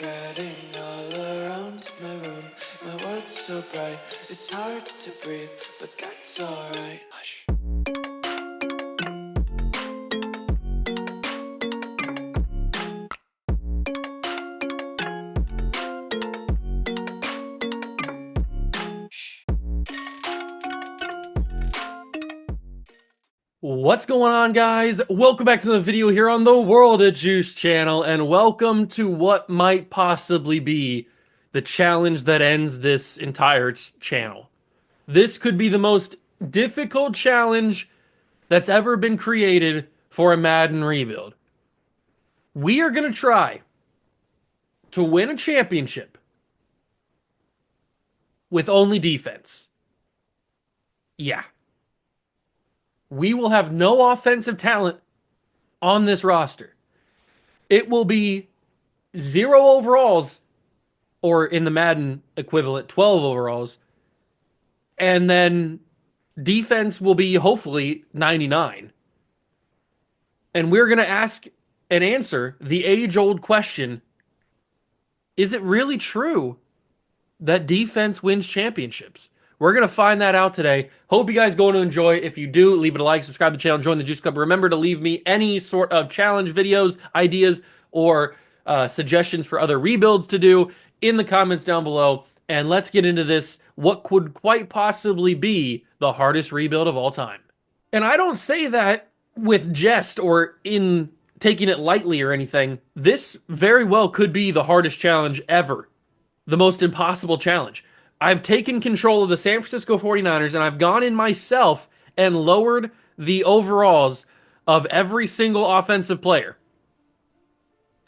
Spreading all around my room, my world's so bright, it's hard to breathe, but that's alright. Hush. What's going on, guys? Welcome back to the video here on the World of Juice channel, and welcome to what might possibly be the challenge that ends this entire channel. This could be the most difficult challenge that's ever been created for a Madden rebuild. We are going to try to win a championship with only defense. Yeah. We will have no offensive talent on this roster. It will be 0 overalls, or in the Madden equivalent, 12 overalls. And then defense will be hopefully 99. And we're going to ask and answer the age-old question, is it really true that defense wins championships? We're going to find that out today. Hope you guys going to enjoy. If you do, leave it a like, subscribe to the channel, join the Juice Club. Remember to leave me any sort of challenge videos, ideas, or suggestions for other rebuilds to do in the comments down below. And let's get into this, what could quite possibly be the hardest rebuild of all time. And I don't say that with jest or in taking it lightly or anything. This very well could be the hardest challenge ever. The most impossible challenge. I've taken control of the San Francisco 49ers, and I've gone in myself and lowered the overalls of every single offensive player.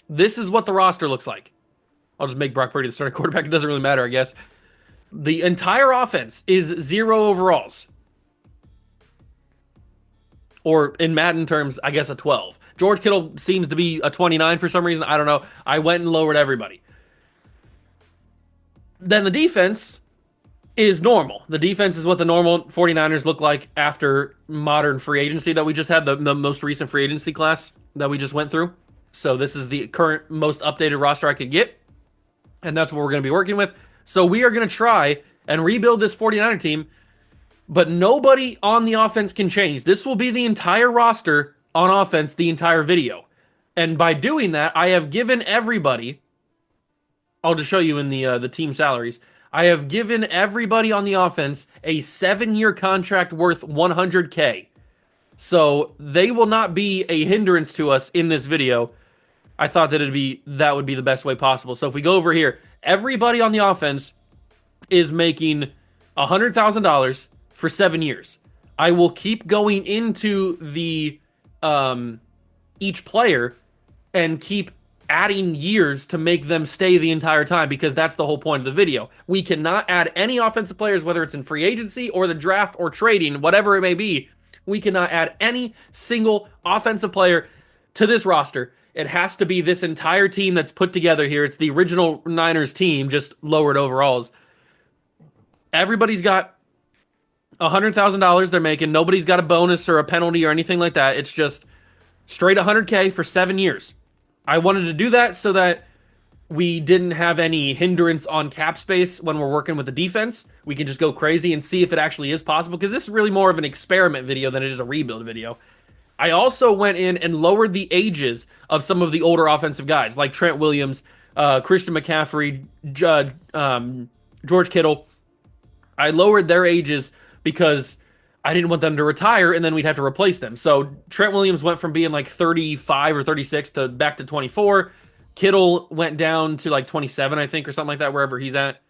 This is what the roster looks like. I'll just make Brock Purdy the starting quarterback. It doesn't really matter, I guess. The entire offense is 0 overalls. Or in Madden terms, I guess a 12. George Kittle seems to be a 29 for some reason. I don't know. I went and lowered everybody. Then the defense is normal. The defense is what the normal 49ers look like after modern free agency that we just had, the most recent free agency class that we just went through. So this is the current most updated roster I could get, and that's what we're going to be working with. So we are going to try and rebuild this 49er team, but nobody on the offense can change. This will be the entire roster on offense the entire video. And by doing that, I have given everybody... I'll just show you in the team salaries. I have given everybody on the offense a 7-year contract worth $100K. So they will not be a hindrance to us in this video. I thought that that would be the best way possible. So if we go over here, everybody on the offense is making $100,000 for 7 years. I will keep going into the each player and keep adding years to make them stay the entire time, because that's the whole point of the video. We cannot add any offensive players, whether it's in free agency or the draft or trading, whatever it may be. We cannot add any single offensive player to this roster. It has to be this entire team that's put together here. It's the original Niners team, just lowered overalls. Everybody's got $100,000 they're making. Nobody's got a bonus or a penalty or anything like that. It's just straight $100K for 7 years. I wanted to do that so that we didn't have any hindrance on cap space when we're working with the defense. We can just go crazy and see if it actually is possible, because this is really more of an experiment video than it is a rebuild video. I also went in and lowered the ages of some of the older offensive guys, like Trent Williams, Christian McCaffrey, George Kittle. I lowered their ages because I didn't want them to retire and then we'd have to replace them. So Trent Williams went from being like 35 or 36 to back to 24. Kittle went down to like 27, I think, or something like that, wherever he's at.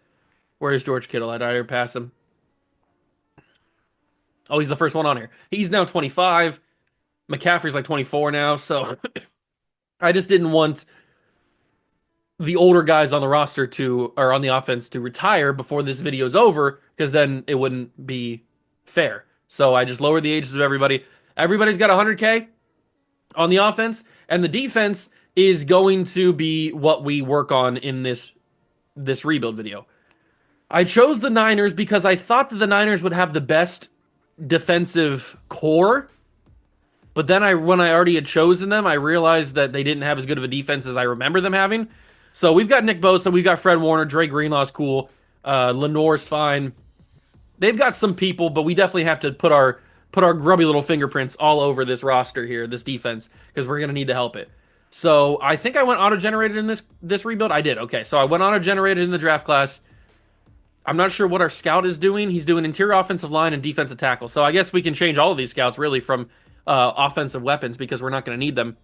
Where is George Kittle at? I already passed him. Oh, he's the first one on here. He's now 25. McCaffrey's like 24 now. So I just didn't want the older guys on the roster or on the offense to retire before this video is over, because then it wouldn't be fair. So I just lowered the ages of everybody. Everybody's got 100K on the offense, and the defense is going to be what we work on in this rebuild video. I chose the Niners because I thought that the Niners would have the best defensive core, but then when I already had chosen them, I realized that they didn't have as good of a defense as I remember them having. So we've got Nick Bosa, we've got Fred Warner, Dre Greenlaw's cool, Lenore's fine. They've got some people, but we definitely have to put our grubby little fingerprints all over this roster here, this defense, because we're gonna need to help it. So I think I went auto generated in this rebuild. I did. Okay, so I went auto generated in the draft class. I'm not sure what our scout is doing. He's doing interior offensive line and defensive tackle. So I guess we can change all of these scouts really from offensive weapons because we're not going to need them.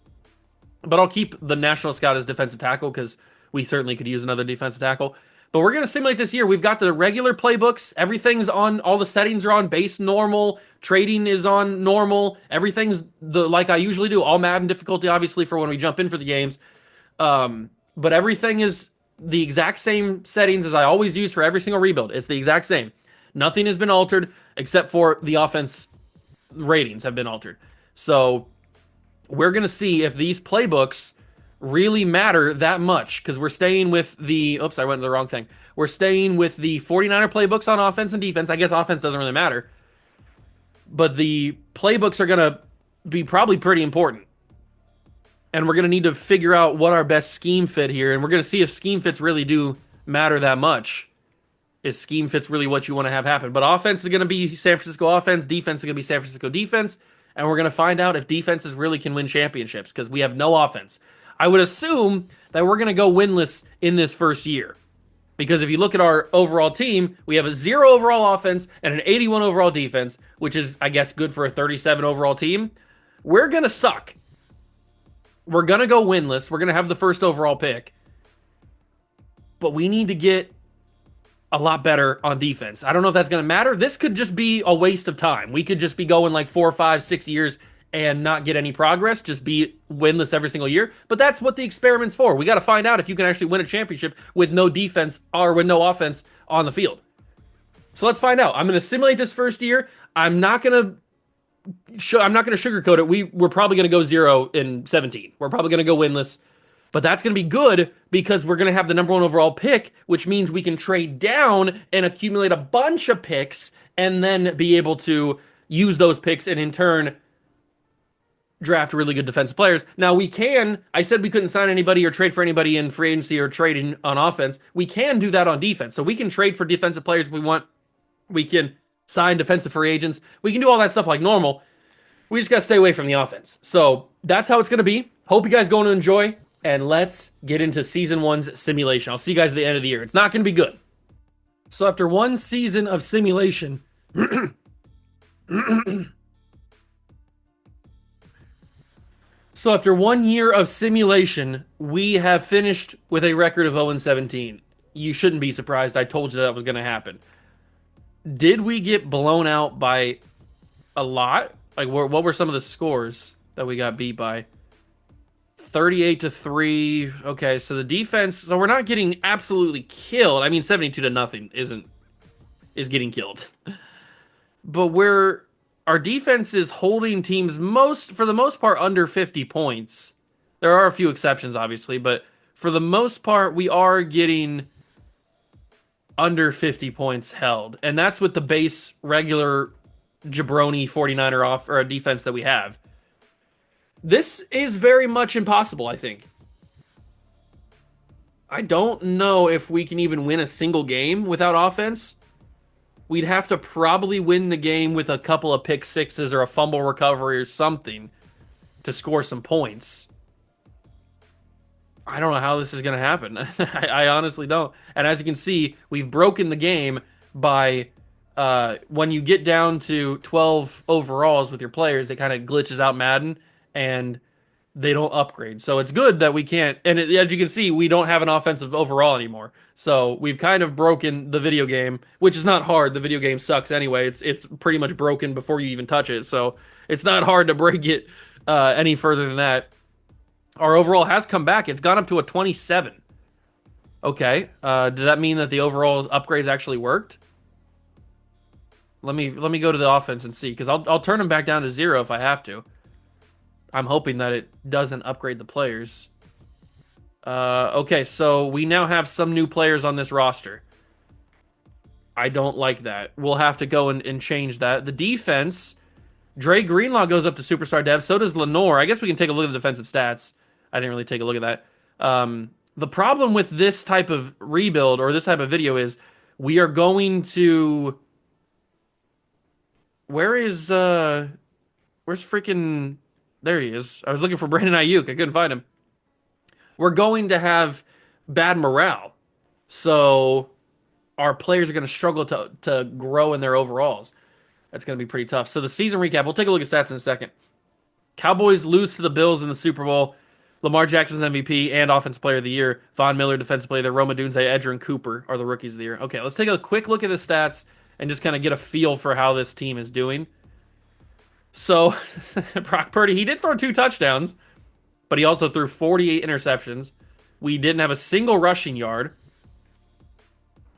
But I'll keep the national scout as defensive tackle because we certainly could use another defensive tackle. But we're going to simulate this year. We've got the regular playbooks. Everything's on, all the settings are on base normal. Trading is on normal. Everything's like I usually do. All Madden difficulty, obviously, for when we jump in for the games. But everything is the exact same settings as I always use for every single rebuild. It's the exact same. Nothing has been altered except for the offense ratings have been altered. So we're going to see if these playbooks really matter that much because we're staying with the oops, I went to the wrong thing. We're staying with the 49er playbooks on offense and defense. I guess offense doesn't really matter. But the playbooks are going to be probably pretty important. And we're going to need to figure out what our best scheme fit here. And we're going to see if scheme fits really do matter that much. Is scheme fits really what you want to have happen? But offense is going to be San Francisco offense. Defense is going to be San Francisco defense. And we're going to find out if defenses really can win championships because we have no offense. I would assume that we're going to go winless in this first year. Because if you look at our overall team, we have a 0 overall offense and an 81 overall defense, which is, I guess, good for a 37 overall team. We're going to suck. We're going to go winless. We're going to have the first overall pick. But we need to get a lot better on defense. I don't know if that's going to matter. This could just be a waste of time. We could just be going like 4, 5, 6 years and not get any progress, just be winless every single year. But that's what the experiment's for. We got to find out if you can actually win a championship with no defense or with no offense on the field. So let's find out. I'm going to simulate this first year. I'm not going to sugarcoat it. We're probably going to go 0 in 17. We're probably going to go winless. But that's going to be good because we're going to have the number 1 overall pick, which means we can trade down and accumulate a bunch of picks and then be able to use those picks and in turn draft really good defensive players. Now I said we couldn't sign anybody or trade for anybody in free agency or trading on offense. We can do that on defense. So we can trade for defensive players if we want. We can sign defensive free agents. We can do all that stuff like normal. We just got to stay away from the offense. So that's how it's going to be. Hope you guys going to enjoy. And let's get into season 1's simulation. I'll see you guys at the end of the year. It's not going to be good. So after one season of simulation, so after 1 year of simulation, we have finished with a record of 0-17. You shouldn't be surprised. I told you that was going to happen. Did we get blown out by a lot? Like, what were some of the scores that we got beat by? 38-3. Okay, so the defense. So we're not getting absolutely killed. I mean, 72-0 is getting killed. But our defense is holding teams for the most part under 50 points. There are a few exceptions, obviously, but for the most part, we are getting under 50 points held, and that's with the base regular jabroni 49er off or a defense that we have. This is very much impossible, I think. I don't know if we can even win a single game without offense. We'd have to probably win the game with a couple of pick sixes or a fumble recovery or something to score some points. I don't know how this is going to happen. I honestly don't. And as you can see, we've broken the game by when you get down to 12 overalls with your players, it kind of glitches out Madden and they don't upgrade. So it's good that we can't. And as you can see, we don't have an offensive overall anymore. So we've kind of broken the video game, which is not hard. The video game sucks anyway. It's pretty much broken before you even touch it. So it's not hard to break it any further than that. Our overall has come back. It's gone up to a 27. Okay. Did that mean that the overall upgrades actually worked? Let me go to the offense and see, because I'll turn them back down to 0 if I have to. I'm hoping that it doesn't upgrade the players. Okay, so we now have some new players on this roster. I don't like that. We'll have to go and change that. The defense, Dre Greenlaw goes up to superstar dev. So does Lenore. I guess we can take a look at the defensive stats. I didn't really take a look at that. The problem with this type of rebuild or this type of video is we are going to where is where's freaking there he is. I was looking for Brandon Ayuk. I couldn't find him. We're going to have bad morale. So our players are going to struggle to grow in their overalls. That's going to be pretty tough. So the season recap, we'll take a look at stats in a second. Cowboys lose to the Bills in the Super Bowl. Lamar Jackson's MVP and Offensive Player of the Year. Von Miller, Defensive Player of the Year. Roma Dunze, Edger, and Cooper are the Rookies of the Year. Okay, let's take a quick look at the stats and just kind of get a feel for how this team is doing. So, Brock Purdy, he did throw 2 touchdowns, but he also threw 48 interceptions. We didn't have a single rushing yard.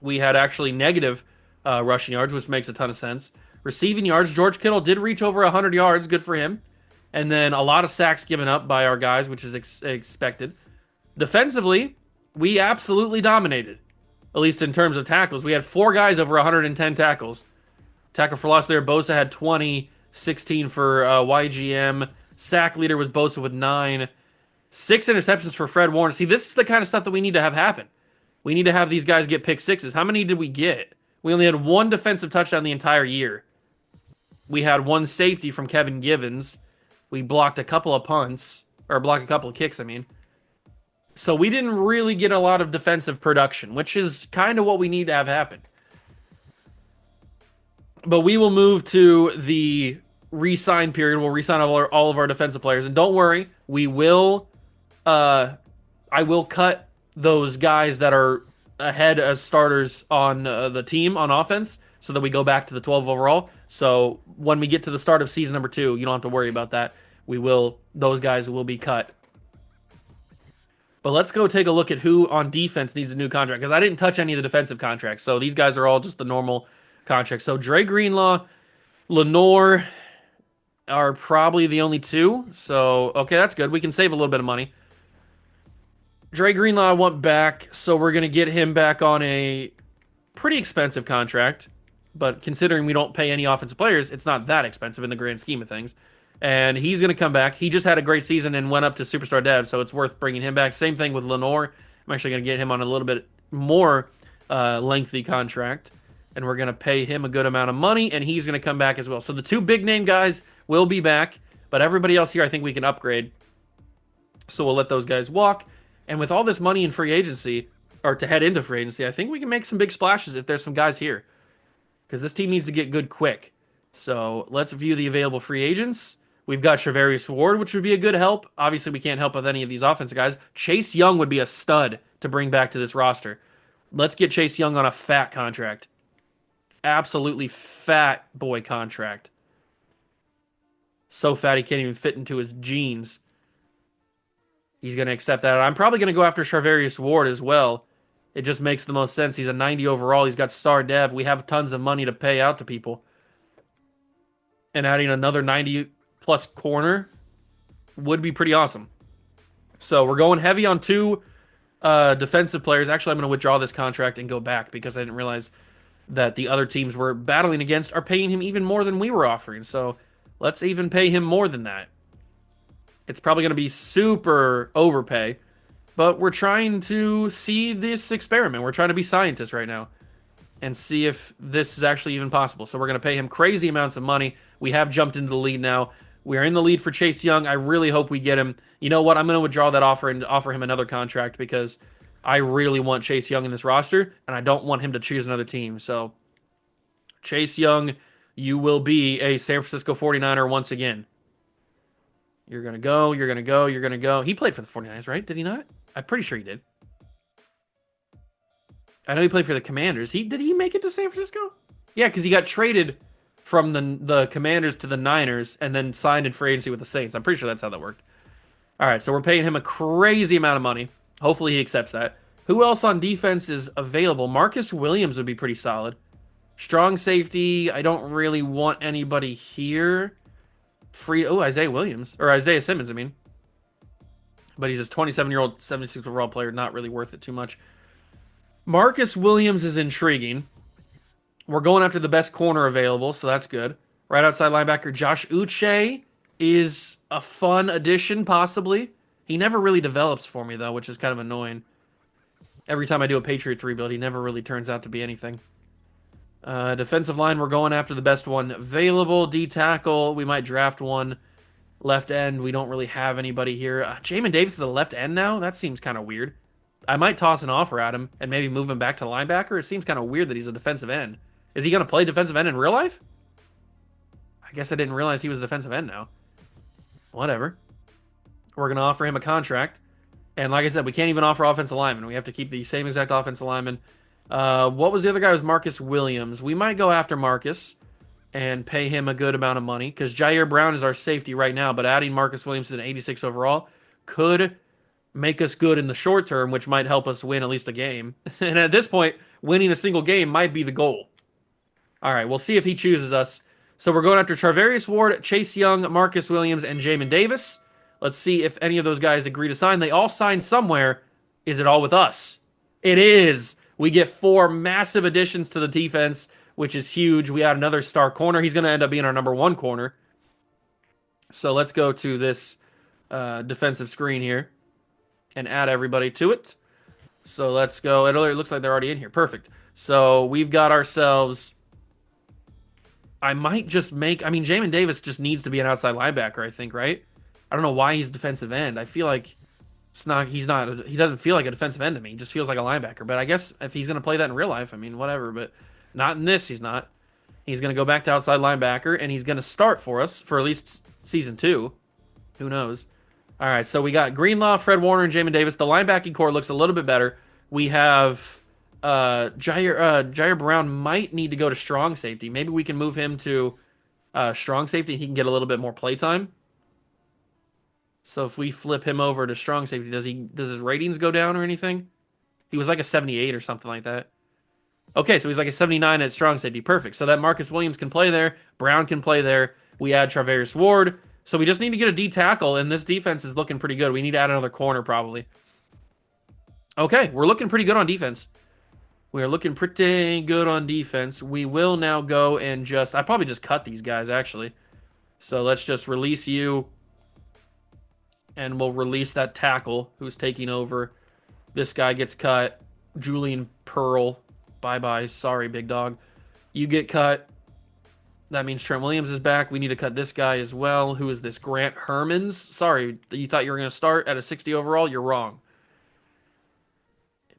We had actually negative rushing yards, which makes a ton of sense. Receiving yards, George Kittle did reach over 100 yards. Good for him. And then a lot of sacks given up by our guys, which is expected. Defensively, we absolutely dominated, at least in terms of tackles. We had 4 guys over 110 tackles. Tackle for loss there, Bosa had 20, 16 for YGM. Sack leader was Bosa with 9. 6 interceptions for Fred Warner. See, this is the kind of stuff that we need to have happen. We need to have these guys get pick sixes. How many did we get? We only had 1 defensive touchdown the entire year. We had 1 safety from Kevin Givens. We blocked a couple of punts, or blocked a couple of kicks, I mean. So we didn't really get a lot of defensive production, which is kind of what we need to have happen. But we will move to the re-sign period. We'll re-sign all of our defensive players. And don't worry, we will, I will cut those guys that are ahead as starters on the team on offense so that we go back to the 12 overall. So when we get to the start of season number 2, you don't have to worry about that. Those guys will be cut. But let's go take a look at who on defense needs a new contract, because I didn't touch any of the defensive contracts. So these guys are all just the normal contracts. So Dre Greenlaw, Lenore are probably the only 2. So, okay, that's good. We can save a little bit of money. Dre Greenlaw I want back, so we're going to get him back on a pretty expensive contract. But considering we don't pay any offensive players, it's not that expensive in the grand scheme of things. And he's going to come back. He just had a great season and went up to Superstar Dev, so it's worth bringing him back. Same thing with Lenore. I'm actually going to get him on a little bit more lengthy contract. And we're going to pay him a good amount of money, and he's going to come back as well. So the 2 big name guys will be back, but everybody else here I think we can upgrade. So we'll let those guys walk. And with all this money in free agency, or to head into free agency, I think we can make some big splashes if there's some guys here. Because this team needs to get good quick. So let's view the available free agents. We've got Charvarius Ward, which would be a good help. Obviously, we can't help with any of these offensive guys. Chase Young would be a stud to bring back to this roster. Let's get Chase Young on a fat contract. Absolutely fat boy contract. So fat he can't even fit into his jeans. He's going to accept that. I'm probably going to go after Charvarius Ward as well. It just makes the most sense. He's a 90 overall. He's got star dev. We have tons of money to pay out to people. And adding another 90 plus corner would be pretty awesome. So we're going heavy on 2 defensive players. Actually, I'm going to withdraw this contract and go back because I didn't realize that the other teams we're battling against are paying him even more than we were offering. So let's even pay him more than that. It's probably going to be super overpay, but we're trying to see this experiment. We're trying to be scientists right now and see if this is actually even possible. So we're going to pay him crazy amounts of money. We have jumped into the lead now. We're in the lead for Chase Young. I really hope we get him. You know what? I'm going to withdraw that offer and offer him another contract because I really want Chase Young in this roster, and I don't want him to choose another team. So, Chase Young, you will be a San Francisco 49er once again. You're going to go, you're going to go, you're going to go. He played for the 49ers, right? Did he not? I'm pretty sure he did. I know he played for the Commanders. Did he make it to San Francisco? Yeah, because he got traded from the Commanders to the Niners and then signed in free agency with the Saints. I'm pretty sure that's how that worked. All right, so we're paying him a crazy amount of money. Hopefully he accepts that. Who else on defense is available? Marcus Williams would be pretty solid. Strong safety. I don't really want anybody here. Isaiah Simmons, I mean. But he's a 27-year-old, 76 overall player. Not really worth it too much. Marcus Williams is intriguing. We're going after the best corner available, so that's good. Right outside linebacker, Josh Uche is a fun addition, possibly. He never really develops for me, though, which is kind of annoying. Every time I do a Patriots rebuild, he never really turns out to be anything. Defensive line, we're going after the best one available. D tackle, we might draft one. Left end, we don't really have anybody here. Jamin Davis is a left end now? That seems kind of weird. I might toss an offer at him and maybe move him back to linebacker. It seems kind of weird that he's a defensive end. Is he going to play defensive end in real life? I guess I didn't realize he was a defensive end now. Whatever. We're going to offer him a contract. And like I said, we can't even offer offensive linemen. We have to keep the same exact offensive lineman. What was the other guy? It was Marcus Williams. We might go after Marcus and pay him a good amount of money because Jair Brown is our safety right now, but adding Marcus Williams to an 86 overall could make us good in the short term, which might help us win at least a game. And at this point, winning a single game might be the goal. All right, we'll see if he chooses us. So we're going after Charvarius Ward, Chase Young, Marcus Williams, and Jamin Davis. Let's see if any of those guys agree to sign. They all signed somewhere. Is it all with us? It is. We get 4 massive additions to the defense, which is huge. We add another star corner. He's going to end up being our number 1 corner. So let's go to this defensive screen here and add everybody to it. So let's go. It looks like they're already in here. Perfect. So we've got ourselves... I might just make... I mean, Jamin Davis just needs to be an outside linebacker, I think, right? I don't know why he's defensive end. I feel like it's not... He doesn't feel like a defensive end to me. He just feels like a linebacker. But I guess if he's going to play that in real life, I mean, whatever. But not in this, he's not. He's going to go back to outside linebacker, and he's going to start for us for at least season 2. Who knows? All right, so we got Greenlaw, Fred Warner, and Jamin Davis. The linebacking core looks a little bit better. We have... Jair Brown might need to go to strong safety. Maybe we can move him to strong safety and he can get a little bit more play time. So if we flip him over to strong safety, does his ratings go down or anything? He was like a 78 or something like that. Okay, so he's like a 79 at strong safety. Perfect. So that Marcus Williams can play there. Brown can play there. We add Charvarius Ward. So we just need to get a D tackle, and this defense is looking pretty good. We need to add another corner probably. Okay, we're looking pretty good on defense. We are looking pretty good on defense. We will now go and just... I probably just cut these guys, actually. So let's just release you. And we'll release that tackle who's taking over. This guy gets cut. Julian Pearl. Bye-bye. Sorry, big dog. You get cut. That means Trent Williams is back. We need to cut this guy as well. Who is this? Grant Hermans? Sorry, you thought you were going to start at a 60 overall? You're wrong.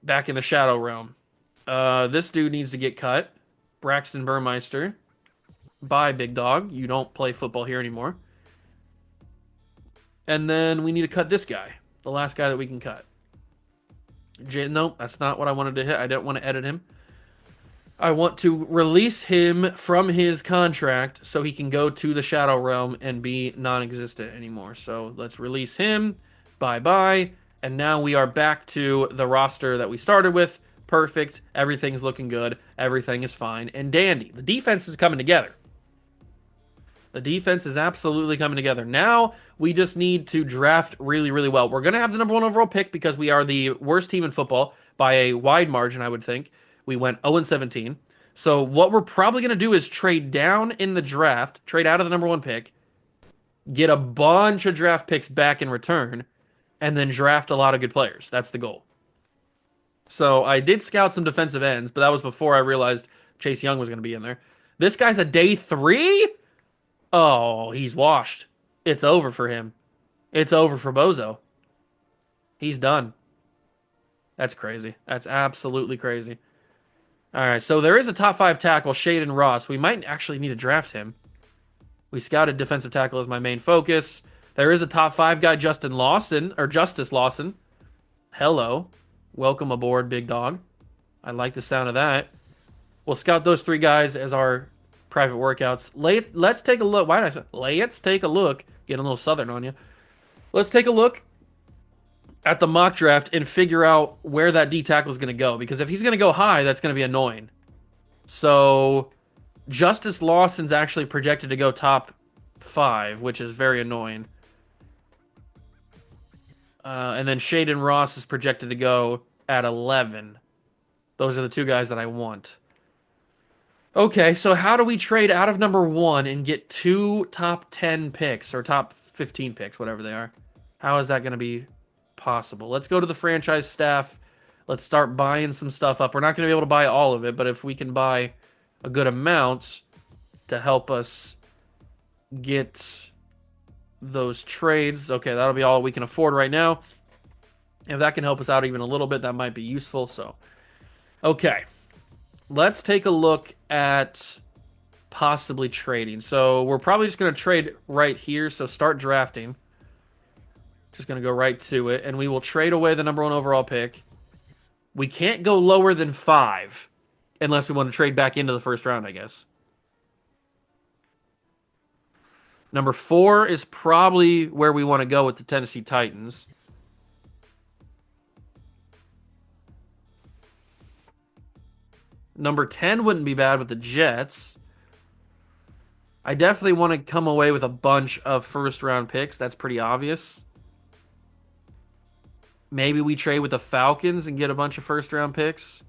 Back in the Shadow Realm. This dude needs to get cut. Braxton Burmeister. Bye, big dog. You don't play football here anymore. And then we need to cut this guy. The last guy that we can cut. Nope, that's not what I wanted to hit. I don't want to edit him. I want to release him from his contract so he can go to the Shadow Realm and be non-existent anymore. So let's release him. Bye-bye. And now we are back to the roster that we started with. Perfect. Everything's looking good. Everything is fine and dandy. The defense is coming together. The defense is absolutely coming together. Now we just need to draft really, really well. We're going to have the number 1 overall pick because we are the worst team in football by a wide margin, I would think. We went 0-17. So what we're probably going to do is trade down in the draft, trade out of the number 1 pick, get a bunch of draft picks back in return, and then draft a lot of good players. That's the goal. So I did scout some defensive ends, but that was before I realized Chase Young was going to be in there. This guy's a day 3? Oh, he's washed. It's over for him. It's over for Bozo. He's done. That's crazy. That's absolutely crazy. All right, so there is a top 5 tackle, Shaden Ross. We might actually need to draft him. We scouted defensive tackle as my main focus. There is a top 5 guy, Justice Lawson. Hello. Welcome aboard, big dog. I like the sound of that. We'll scout those 3 guys as our private workouts. Let's take a look. Why did I say? Let's take a look. Getting a little southern on you. Let's take a look at the mock draft and figure out where that D tackle is going to go. Because if he's going to go high, that's going to be annoying. So Justice Lawson's actually projected to go top 5, which is very annoying. And then Shaden Ross is projected to go at 11. Those are the 2 guys that I want. Okay, so how do we trade out of number 1 and get 2 top 10 picks or top 15 picks, whatever they are? How is that going to be possible? Let's go to the franchise staff. Let's start buying some stuff up. We're not going to be able to buy all of it, but if we can buy a good amount to help us get those trades, okay, that'll be all we can afford right now. If that can help us out even a little bit, that might be useful. So, okay, let's take a look at possibly trading. So we're probably just going to trade right here. So start drafting. Just going to go right to it. And we will trade away the number 1 overall pick. We can't go lower than 5 unless we want to trade back into the first round, I guess. Number 4 is probably where we want to go with the Tennessee Titans. Number 10 wouldn't be bad with the Jets. I definitely want to come away with a bunch of first round picks. That's pretty obvious. Maybe we trade with the Falcons and get a bunch of first round picks.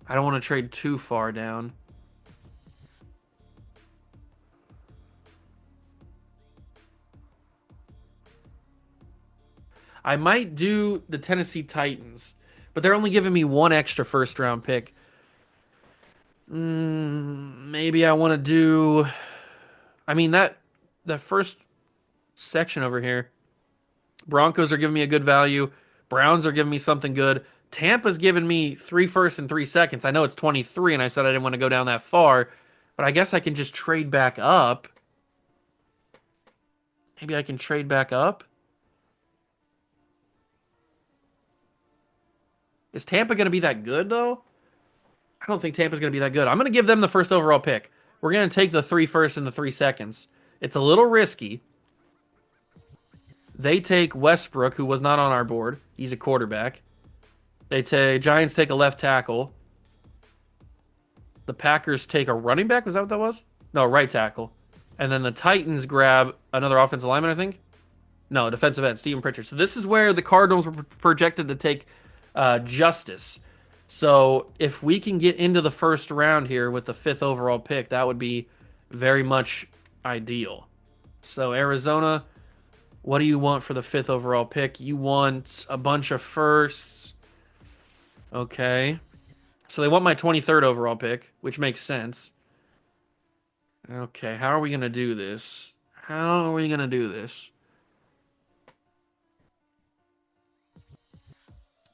I don't want to trade too far down. I might do the Tennessee Titans, but they're only giving me 1 extra first round pick. Maybe I want to do. I mean that first section over here. Broncos are giving me a good value. Browns are giving me something good. Tampa's giving me 3 firsts and 3 seconds. I know it's 23, and I said I didn't want to go down that far, but I guess I can just trade back up. Maybe I can trade back up. Is Tampa going to be that good, though? I don't think Tampa's going to be that good. I'm going to give them the first overall pick. We're going to take the 3 firsts and the 3 seconds. It's a little risky. They take Westbrook, who was not on our board. He's a quarterback. Giants take a left tackle. The Packers take a running back. Was that what that was? No, right tackle. And then the Titans grab another offensive lineman, I think. No, defensive end, Steven Pritchard. So this is where the Cardinals were projected to take Justice. So if we can get into the first round here with the 5th overall pick, that would be very much ideal. So Arizona, what do you want for the 5th overall pick? You want a bunch of firsts. Okay. So they want my 23rd overall pick, which makes sense. Okay, how are we going to do this? How are we going to do this?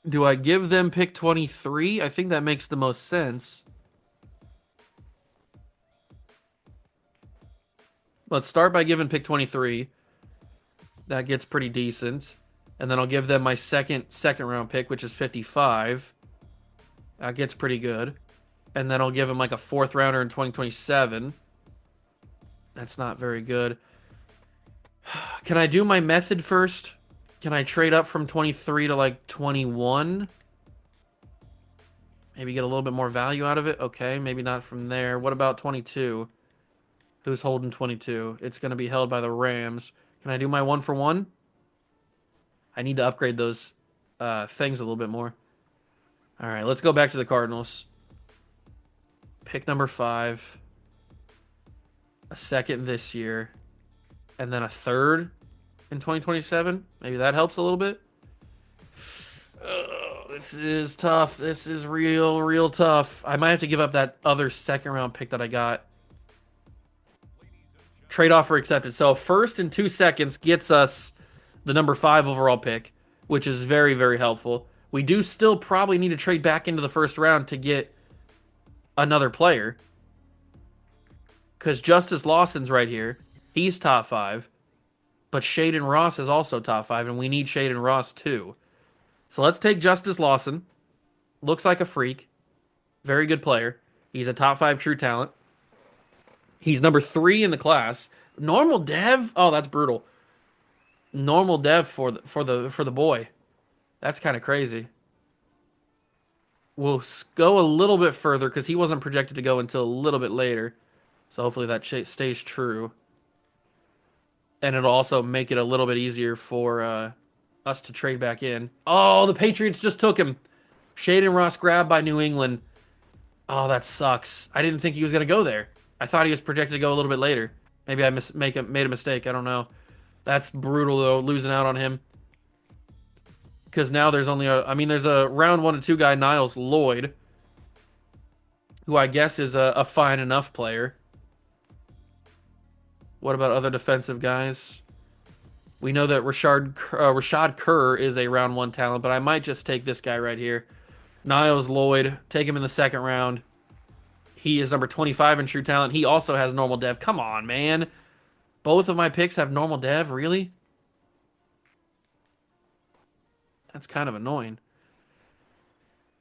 Do I give them pick 23? I think that makes the most sense. Let's start by giving pick 23. That gets pretty decent. And then I'll give them my second round pick, which is 55. That gets pretty good. And then I'll give them like a 4th rounder in 2027. That's not very good. Can I do my method first? Can I trade up from 23 to like 21? Maybe get a little bit more value out of it? Okay, maybe not from there. What about 22? Who's holding 22? It's going to be held by the Rams. Can I do my 1-for-1? I need to upgrade those things a little bit more. All right, let's go back to the Cardinals. Pick number 5. A 2nd this year. And then a 3rd in 2027. Maybe that helps a little bit. This is tough. This is real tough. I might have to give up that other 2nd round pick that I got. Trade offer accepted. So 1st and 2 seconds gets us the number 5 overall pick, which is very, very helpful. We do still probably need to trade back into the first round to get another player. Because Justice Lawson's right here. He's top 5. But Shaden Ross is also top 5, and we need Shaden Ross too. So let's take Justice Lawson. Looks like a freak. Very good player. He's a top 5 true talent. He's number 3 in the class. Normal dev? Oh, that's brutal. Normal dev for the boy. That's kind of crazy. We'll go a little bit further because he wasn't projected to go until a little bit later. So hopefully that stays true. And it'll also make it a little bit easier for us to trade back in. Oh, the Patriots just took him. Shaden Ross grabbed by New England. Oh, that sucks. I didn't think he was going to go there. I thought he was projected to go a little bit later. Maybe I made a mistake. I don't know. That's brutal, though, losing out on him. because now there's only a, I mean, there's a round 1 and 2 guy, Niles Lloyd, who I guess is a fine enough player. What about other defensive guys? We know that Rashad Kerr is a round 1 talent, but I might just take this guy right here. Niles Lloyd, take him in the second round. He is number 25 in true talent. He also has normal dev. Come on, man. Both of my picks have normal dev? Really? That's kind of annoying.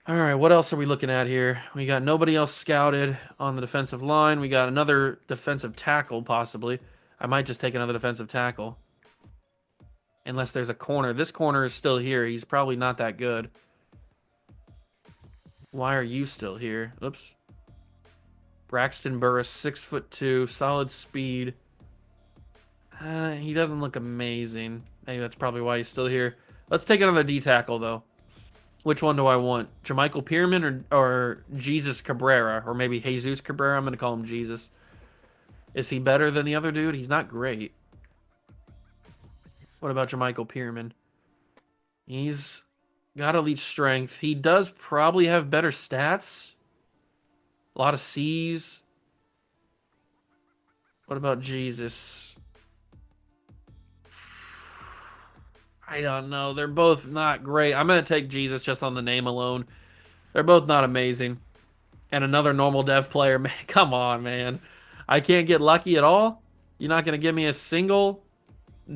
All right, what else are we looking at here? We got nobody else scouted on the defensive line. We got another defensive tackle, possibly. I might just take another defensive tackle. Unless there's a corner. This corner is still here. He's probably not that good. Why are you still here? Oops. Braxton Burris, 6'2", solid speed. He doesn't look amazing. Maybe that's probably why he's still here. Let's take another D tackle, though. Which one do I want? Jermichael Pierman or Jesus Cabrera? Or maybe Jesus Cabrera? I'm going to call him Jesus. Is he better than the other dude? He's not great. What about Jermichael Pierman? He's got elite strength. He does probably have better stats. A lot of C's. What about Jesus? I don't know. They're both not great. I'm going to take Jesus just on the name alone. They're both not amazing. And another normal dev player. Man, come on, man. I can't get lucky at all? You're not going to give me a single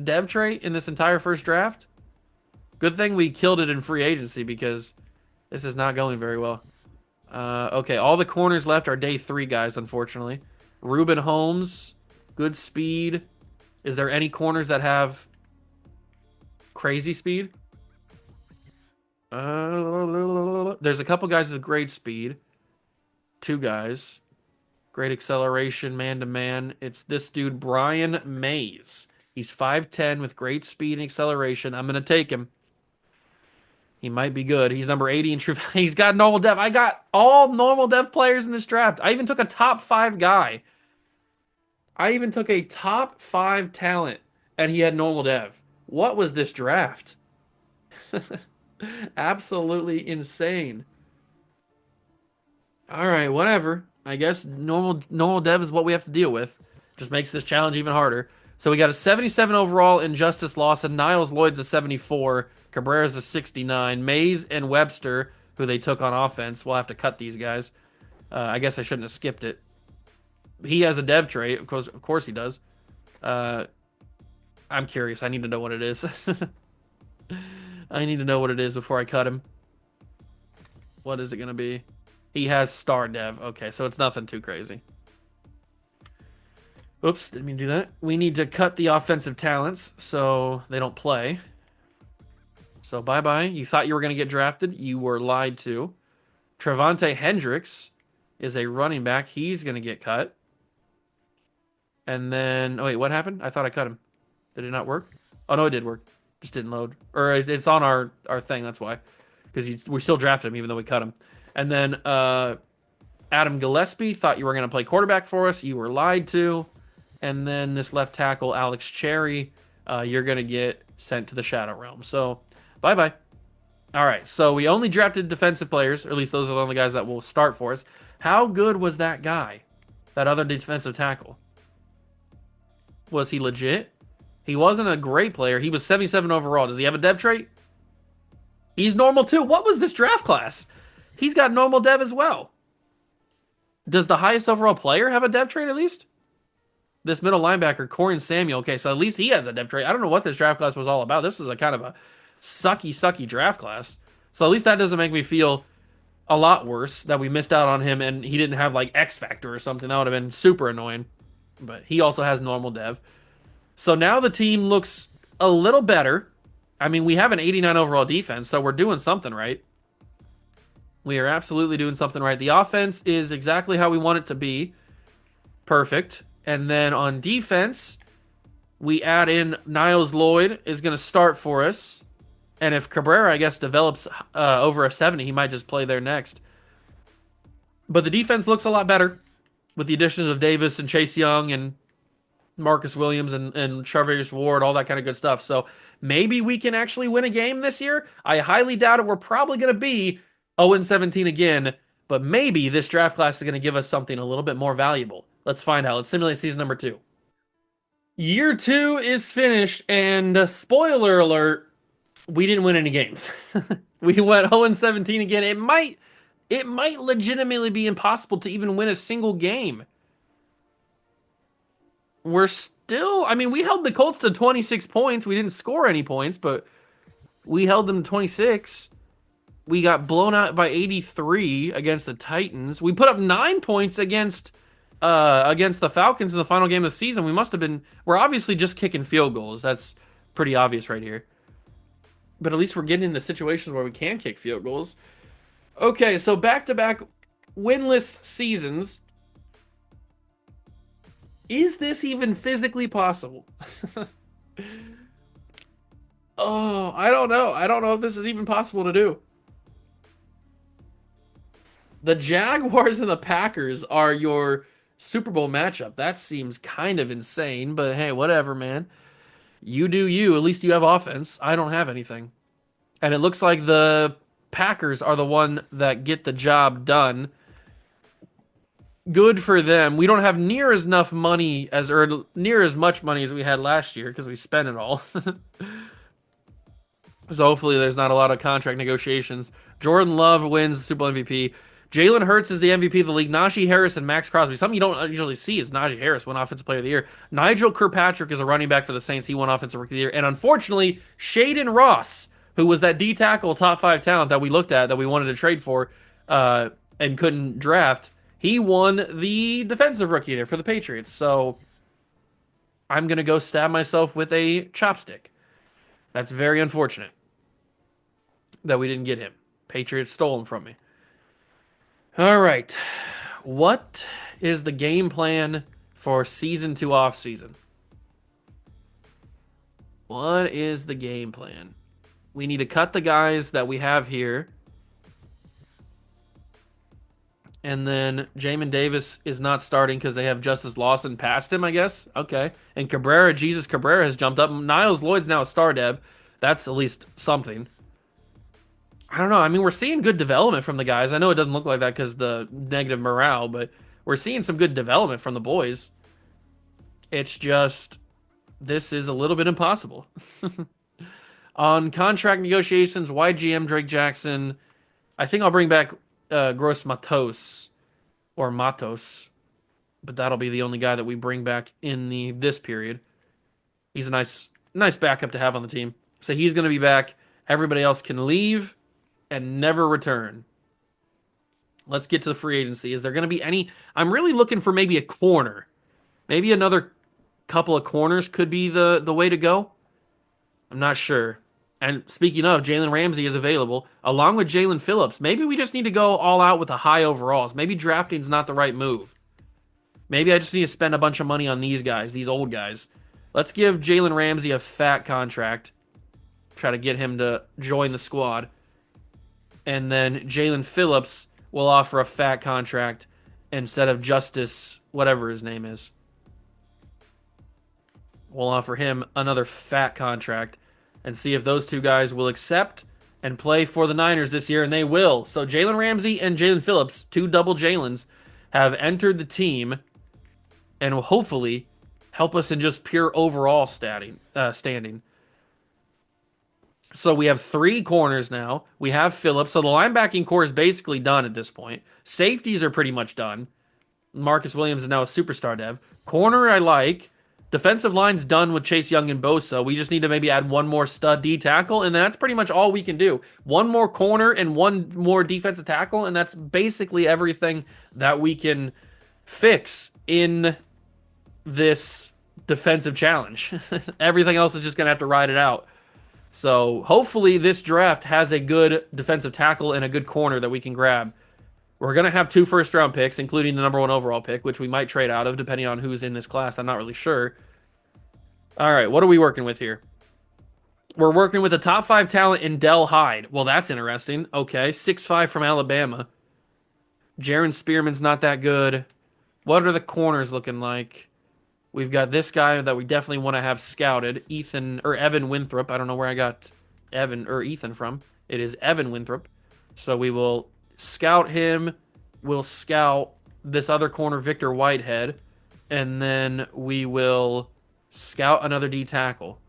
dev trait in this entire first draft? Good thing we killed it in free agency because this is not going very well. Okay, all the corners left are day 3 guys, unfortunately. Ruben Holmes, good speed. Is there any corners that have crazy speed? There's a couple guys with great speed. 2 guys. Great acceleration, man-to-man. It's this dude, Brian Mays. He's 5'10" with great speed and acceleration. I'm going to take him. He might be good. He's number 80 in true. He's got normal dev. I got all normal dev players in this draft. I even took a top 5 guy. I even took a top 5 talent, and he had normal dev. What was this draft? Absolutely insane. All right, whatever. I guess normal dev is what we have to deal with. Just makes this challenge even harder. So we got a 77 overall in Justice Lawson. Niles Lloyd's a 74. Cabrera's a 69. Mays and Webster, who they took on offense. We'll have to cut these guys. I guess I shouldn't have skipped it. He has a dev trait. Of course he does. I'm curious. I need to know what it is. I need to know what it is before I cut him. What is it going to be? He has star dev. Okay, so it's nothing too crazy. Oops, didn't mean to do that. We need to cut the offensive talents so they don't play. So bye-bye. You thought you were going to get drafted. You were lied to. Trevante Hendricks is a running back. He's going to get cut. And then... Oh, wait, what happened? I thought I cut him. Did it not work? Oh, no, it did work. Just didn't load. Or it's on our thing, that's why. Because we still drafted him even though we cut him. And then Adam Gillespie, thought you were going to play quarterback for us. You were lied to. And then this left tackle, Alex Cherry, you're going to get sent to the Shadow Realm. So, bye-bye. All right, so we only drafted defensive players, or at least those are the only guys that will start for us. How good was that guy, that other defensive tackle? Was he legit? He wasn't a great player. He was 77 overall. Does he have a dev trait? He's normal too. What was this draft class? He's got normal dev as well. Does the highest overall player have a dev trait at least? This middle linebacker, Corian Samuel. Okay, so at least he has a dev trait. I don't know what this draft class was all about. This was a kind of a sucky draft class. So at least that doesn't make me feel a lot worse that we missed out on him and he didn't have like X Factor or something. That would have been super annoying. But he also has normal dev. So now the team looks a little better. I mean, we have an 89 overall defense, so we're doing something right. We are absolutely doing something right. The offense is exactly how we want it to be. Perfect. And then on defense, we add in Niles Lloyd is going to start for us. And if Cabrera, I guess, develops over a 70, he might just play there next. But the defense looks a lot better with the additions of Davis and Chase Young and Marcus Williams and Charvarius Ward, all that kind of good stuff. So maybe we can actually win a game this year. I highly doubt it. We're probably going to be 0-17 again, but maybe this draft class is going to give us something a little bit more valuable. Let's find out. Let's simulate season number 2. Year 2 is finished, and spoiler alert, we didn't win any games. We went 0-17 again. It might legitimately be impossible to even win a single game. We're still, I mean, we held the Colts to 26 points. We didn't score any points, but we held them to 26. We got blown out by 83 against the Titans. We put up 9 points against the Falcons in the final game of the season. We're obviously just kicking field goals. That's pretty obvious right here. But at least we're getting into situations where we can kick field goals. Okay, so back-to-back winless seasons. Is this even physically possible? Oh, I don't know. I don't know if this is even possible to do. The Jaguars and the Packers are your Super Bowl matchup. That seems kind of insane, but hey, whatever, man. You do you. At least you have offense. I don't have anything. And it looks like the Packers are the one that get the job done. Good for them. We don't have near as enough money as or near as much money as we had last year because we spent it all. So hopefully there's not a lot of contract negotiations. Jordan Love wins the Super Bowl MVP. Jalen Hurts is the MVP of the league. Najee Harris and Max Crosby. Something you don't usually see is Najee Harris won Offensive Player of the Year. Nigel Kirkpatrick is a running back for the Saints. He won Offensive Rookie of the Year. And unfortunately, Shaden Ross, who was that D tackle top 5 talent that we looked at that we wanted to trade for and couldn't draft, he won the Defensive Rookie of the Year for the Patriots. So I'm going to go stab myself with a chopstick. That's very unfortunate that we didn't get him. Patriots stole him from me. All right. What is the game plan for season 2 off season? What is the game plan? We need to cut the guys that we have here. And then Jamin Davis is not starting because they have Justice Lawson past him, I guess. Okay. And Jesus Cabrera has jumped up. Niles Lloyd's now a star dev. That's at least something. I don't know. I mean, we're seeing good development from the guys. I know it doesn't look like that because the negative morale, but we're seeing some good development from the boys. It's just, this is a little bit impossible. On contract negotiations, YGM Drake Jackson, I think I'll bring back Gross Matos or Matos, but that'll be the only guy that we bring back in this period. He's a nice backup to have on the team. So he's going to be back. Everybody else can leave and never return. Let's get to the free agency. Is there going to be any? I'm really looking for maybe a corner. Maybe another couple of corners could be the way to go. I'm not sure. And speaking of, Jalen Ramsey is available along with Jalen Phillips. Maybe we just need to go all out with the high overalls. Maybe drafting's not the right move. Maybe I just need to spend a bunch of money on these guys, these old guys. Let's give Jalen Ramsey a fat contract. Try to get him to join the squad. And then Jalen Phillips will offer a fat contract instead of Justice, whatever his name is. We'll offer him another fat contract and see if those two guys will accept and play for the Niners this year, and they will. So Jalen Ramsey and Jalen Phillips, 2 double Jalens, have entered the team and will hopefully help us in just pure overall standing. So we have 3 corners now. We have Phillips. So the linebacking core is basically done at this point. Safeties are pretty much done. Marcus Williams is now a superstar dev. Corner I like. Defensive line's done with Chase Young and Bosa. We just need to maybe add one more stud D tackle, and that's pretty much all we can do. One more corner and one more defensive tackle, and that's basically everything that we can fix in this defensive challenge. Everything else is just going to have to ride it out. So hopefully this draft has a good defensive tackle and a good corner that we can grab. We're going to have 2 first-round picks, including the number 1 overall pick, which we might trade out of, depending on who's in this class. I'm not really sure. All right, what are we working with here? We're working with a top 5 talent in Dell Hyde. Well, that's interesting. Okay, 6'5" from Alabama. Jaron Spearman's not that good. What are the corners looking like? We've got this guy that we definitely want to have scouted, Ethan or Evan Winthrop. I don't know where I got Evan or Ethan from. It is Evan Winthrop. So we will scout him. We'll scout this other corner, Victor Whitehead, and then we will scout another D tackle,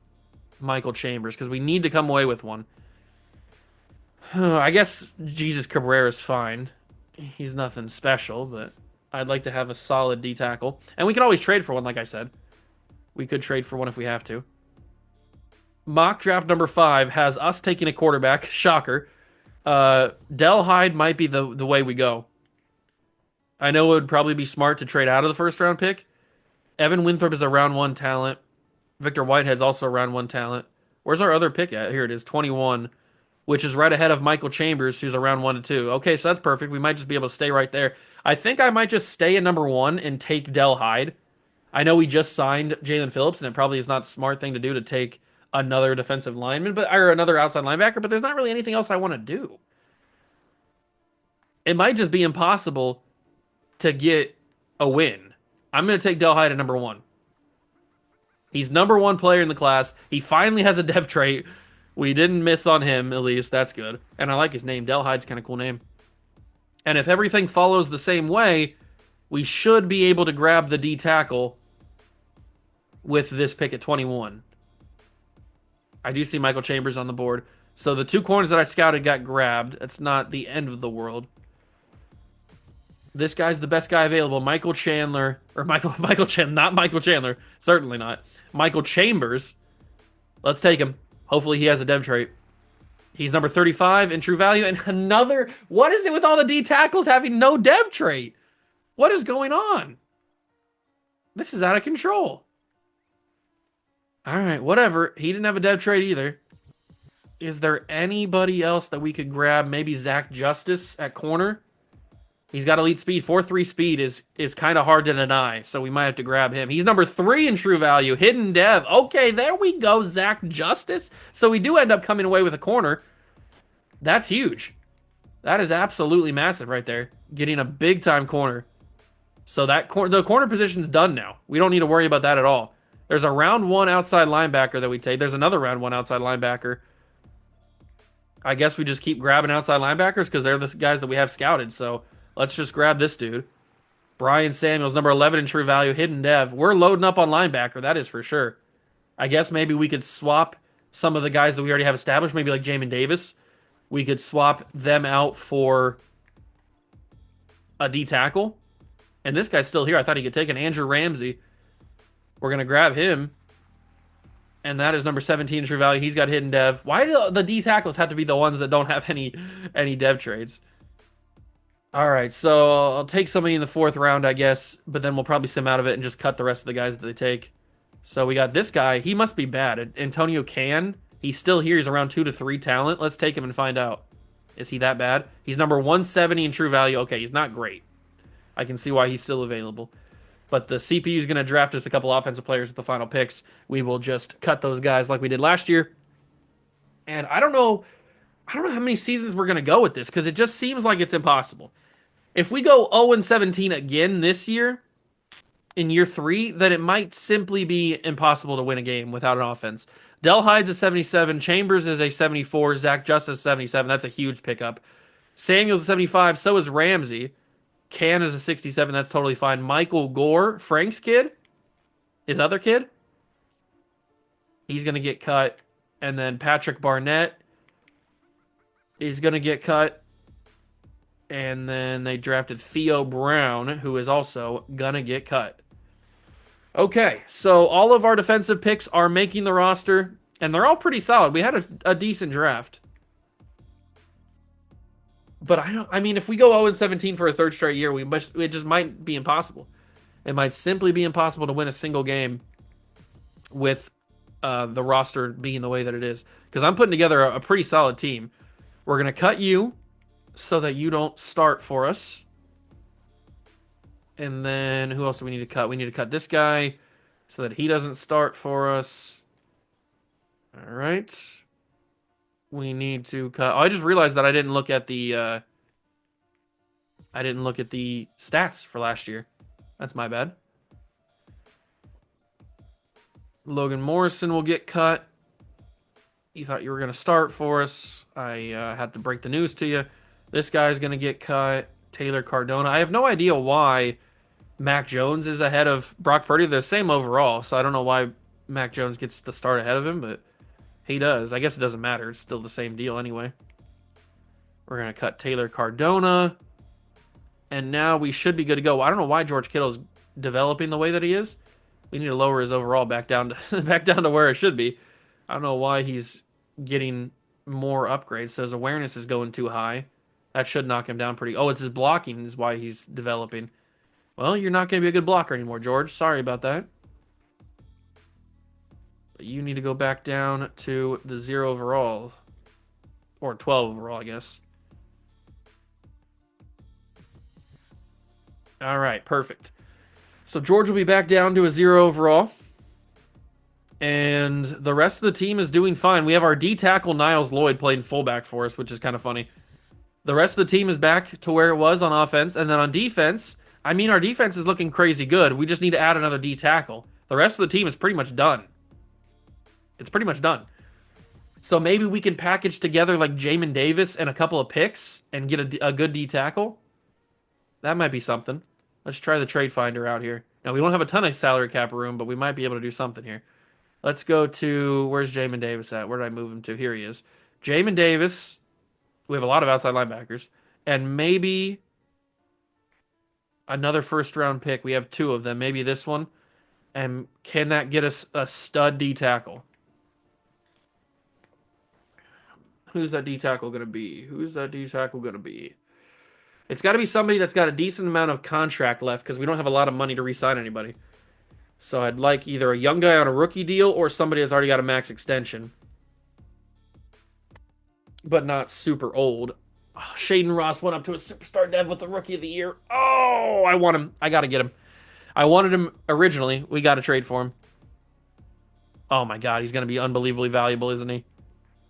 Michael Chambers, because we need to come away with one. I guess Jesus Cabrera is fine. He's nothing special, but I'd like to have a solid D tackle. And we can always trade for one, like I said. We could trade for one if we have to. Mock draft number 5 has us taking a quarterback. Shocker. Del Hyde might be the way we go. I know it would probably be smart to trade out of the first round pick. Evan Winthrop is a round 1 talent. Victor Whitehead's also a round 1 talent. Where's our other pick at? Here it is, 21, which is right ahead of Michael Chambers, who's a round 1 to 2. Okay, so that's perfect. We might just be able to stay right there. I think I might just stay at number 1 and take Del Hyde. I know we just signed Jalen Phillips, and it probably is not a smart thing to do to take another defensive lineman, or another outside linebacker, but there's not really anything else I want to do. It might just be impossible to get a win. I'm going to take Del Hyde at number 1. He's number 1 player in the class. He finally has a dev trait. We didn't miss on him, at least. That's good. And I like his name. Del Hyde's kind of cool name. And if everything follows the same way, we should be able to grab the D tackle with this pick at 21. I do see Michael Chambers on the board. So the 2 corners that I scouted got grabbed. That's not the end of the world. This guy's the best guy available. Michael Chandler. Or Michael Chandler. Not Michael Chandler. Certainly not. Michael Chambers. Let's take him. Hopefully he has a dev trait. He's number 35 in true value. And another... What is it with all the D tackles having no dev trait? What is going on? This is out of control. All right, whatever. He didn't have a dev trait either. Is there anybody else that we could grab? Maybe Zach Justice at corner? He's got elite speed. 4.3 speed is kind of hard to deny, so we might have to grab him. He's number 3 in true value. Hidden dev. Okay, there we go, Zach Justice. So we do end up coming away with a corner. That's huge. That is absolutely massive right there. Getting a big-time corner. So the corner position's done now. We don't need to worry about that at all. There's a round 1 outside linebacker that we take. There's another round 1 outside linebacker. I guess we just keep grabbing outside linebackers because they're the guys that we have scouted, so... Let's just grab this dude. Brian Samuels, number 11 in true value, hidden dev. We're loading up on linebacker, that is for sure. I guess maybe we could swap some of the guys that we already have established, maybe like Jamin Davis. We could swap them out for a D tackle. And this guy's still here. I thought he could take an Andrew Ramsey. We're going to grab him. And that is number 17 in true value. He's got hidden dev. Why do the D tackles have to be the ones that don't have any dev trades? All right, so I'll take somebody in the 4th round, I guess, but then we'll probably sim out of it and just cut the rest of the guys that they take. So we got this guy. He must be bad. Antonio Can. He's still here. He's around 2 to 3 talent. Let's take him and find out. Is he that bad? He's number 170 in true value. Okay, he's not great. I can see why he's still available. But the CPU is going to draft us a couple offensive players with the final picks. We will just cut those guys like we did last year. And I don't know how many seasons we're going to go with this because it just seems like it's impossible. If we go 0-17 again this year, in year 3, then it might simply be impossible to win a game without an offense. Del Hyde's a 77, Chambers is a 74, Zach Justice 77. That's a huge pickup. Samuel's a 75, so is Ramsey. Can is a 67, that's totally fine. Michael Gore, Frank's kid, his other kid, he's going to get cut. And then Patrick Barnett is going to get cut. And then they drafted Theo Brown, who is also gonna get cut. Okay, so all of our defensive picks are making the roster, and they're all pretty solid. We had a decent draft. But I mean, if we go 0-17 for a 3rd straight year, it just might be impossible. It might simply be impossible to win a single game with the roster being the way that it is. Because I'm putting together a pretty solid team. We're gonna cut you so that you don't start for us. And then who else do we need to cut? We need to cut this guy so that he doesn't start for us. All right. We need to cut. Oh, I just realized that I didn't look at the stats for last year. That's my bad. Logan Morrison will get cut. You thought you were going to start for us. I had to break the news to you. This guy's going to get cut. Taylor Cardona. I have no idea why Mac Jones is ahead of Brock Purdy. They're the same overall, so I don't know why Mac Jones gets the start ahead of him, but he does. I guess it doesn't matter. It's still the same deal anyway. We're going to cut Taylor Cardona. And now we should be good to go. I don't know why George Kittle's developing the way that he is. We need to lower his overall back down to back down to where it should be. I don't know why he's getting more upgrades. So his awareness is going too high. That should knock him down pretty. Oh, it's his blocking is why he's developing. Well, you're not going to be a good blocker anymore, George. Sorry about that. But you need to go back down to the 0 overall. Or 12 overall, I guess. All right, perfect. So George will be back down to a 0 overall. And the rest of the team is doing fine. We have our D tackle, Niles Lloyd, playing fullback for us, which is kind of funny. The rest of the team is back to where it was on offense. And then on defense, I mean, our defense is looking crazy good. We just need to add another D tackle. The rest of the team is pretty much done. It's pretty much done. So maybe we can package together like Jamin Davis and a couple of picks and get a good D tackle. That might be something. Let's try the trade finder out here. Now, we don't have a ton of salary cap room, but we might be able to do something here. Let's go to, where's Jamin Davis at? Where did I move him to? Here he is. Jamin Davis. We have a lot of outside linebackers. And maybe another first-round pick. We have 2 of them. Maybe this one. And can that get us a stud D tackle? Who's that D tackle going to be? Who's that D tackle going to be? It's got to be somebody that's got a decent amount of contract left because we don't have a lot of money to re-sign anybody. So I'd like either a young guy on a rookie deal or somebody that's already got a max extension. But not super old. Oh, Shaden Ross went up to a superstar dev with the rookie of the year. Oh, I want him. I got to get him. I wanted him originally. We got to trade for him. Oh my God, he's going to be unbelievably valuable, isn't he?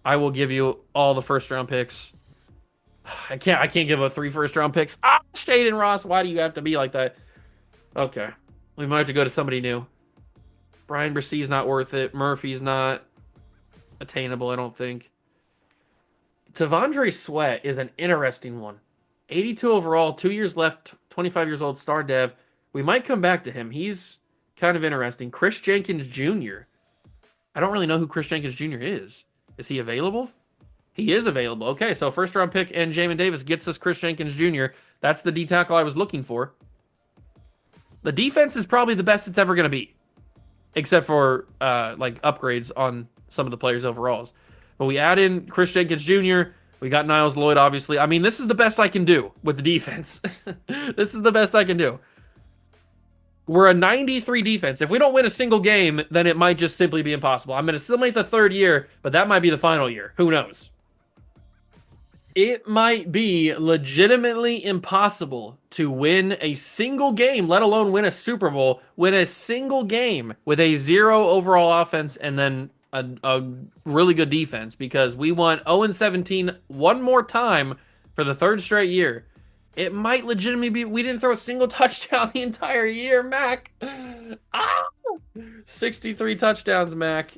I will give you all the first round picks. I can't give up 3 first round picks. Ah, Shaden Ross, why do you have to be like that? Okay. We might have to go to somebody new. Brian Bressee's not worth it. Murphy's not attainable, I don't think. Tavondre Sweat is an interesting one. 82 overall, 2 years left, 25 years old, star dev. We might come back to him. He's kind of interesting. Chris Jenkins Jr. I don't really know who Chris Jenkins Jr. is. Is he available? He is available. Okay, so first round pick and Jamin Davis gets us Chris Jenkins Jr. That's the D tackle I was looking for. The defense is probably the best it's ever going to be, except for like upgrades on some of the players' overalls. But we add in Chris Jenkins Jr. We got Niles Lloyd, obviously. I mean, this is the best I can do with the defense. This is the best I can do. We're a 93 defense. If we don't win a single game, then it might just simply be impossible. I'm going to simulate the 3rd year, but that might be the final year. Who knows? It might be legitimately impossible to win a single game, let alone win a Super Bowl, win a single game with a 0 overall offense and then a really good defense, because we went 0-17 one more time for the 3rd straight year. It might legitimately be we didn't throw a single touchdown the entire year, Mac. 63 touchdowns, Mac.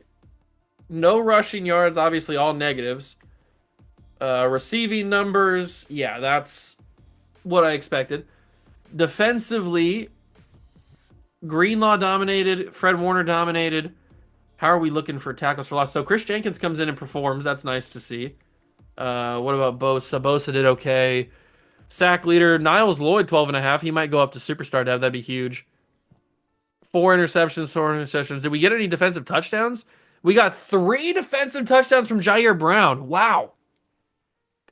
No rushing yards, obviously all negatives. Receiving numbers, yeah, that's what I expected. Defensively, Greenlaw dominated, Fred Warner dominated. How are we looking for tackles for loss? So Chris Jenkins comes in and performs. That's nice to see. What about Bosa? Bosa did okay. Sack leader, Niles Lloyd, 12.5. He might go up to superstar dev. That'd be huge. 4 interceptions. Did we get any defensive touchdowns? We got 3 defensive touchdowns from Jair Brown. Wow.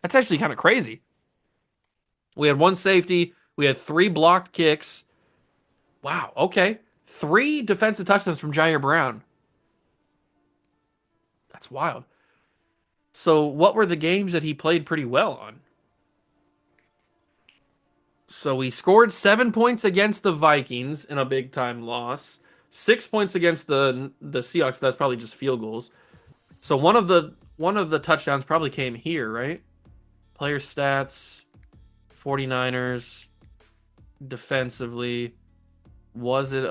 That's actually kind of crazy. We had 1 safety. We had 3 blocked kicks. Wow, okay. 3 defensive touchdowns from Jair Brown. That's wild. So what were the games that he played pretty well on? So we scored 7 points against the Vikings in a big-time loss. 6 points against the Seahawks. That's probably just field goals. So one of the touchdowns probably came here, right? Player stats, 49ers, defensively. Was it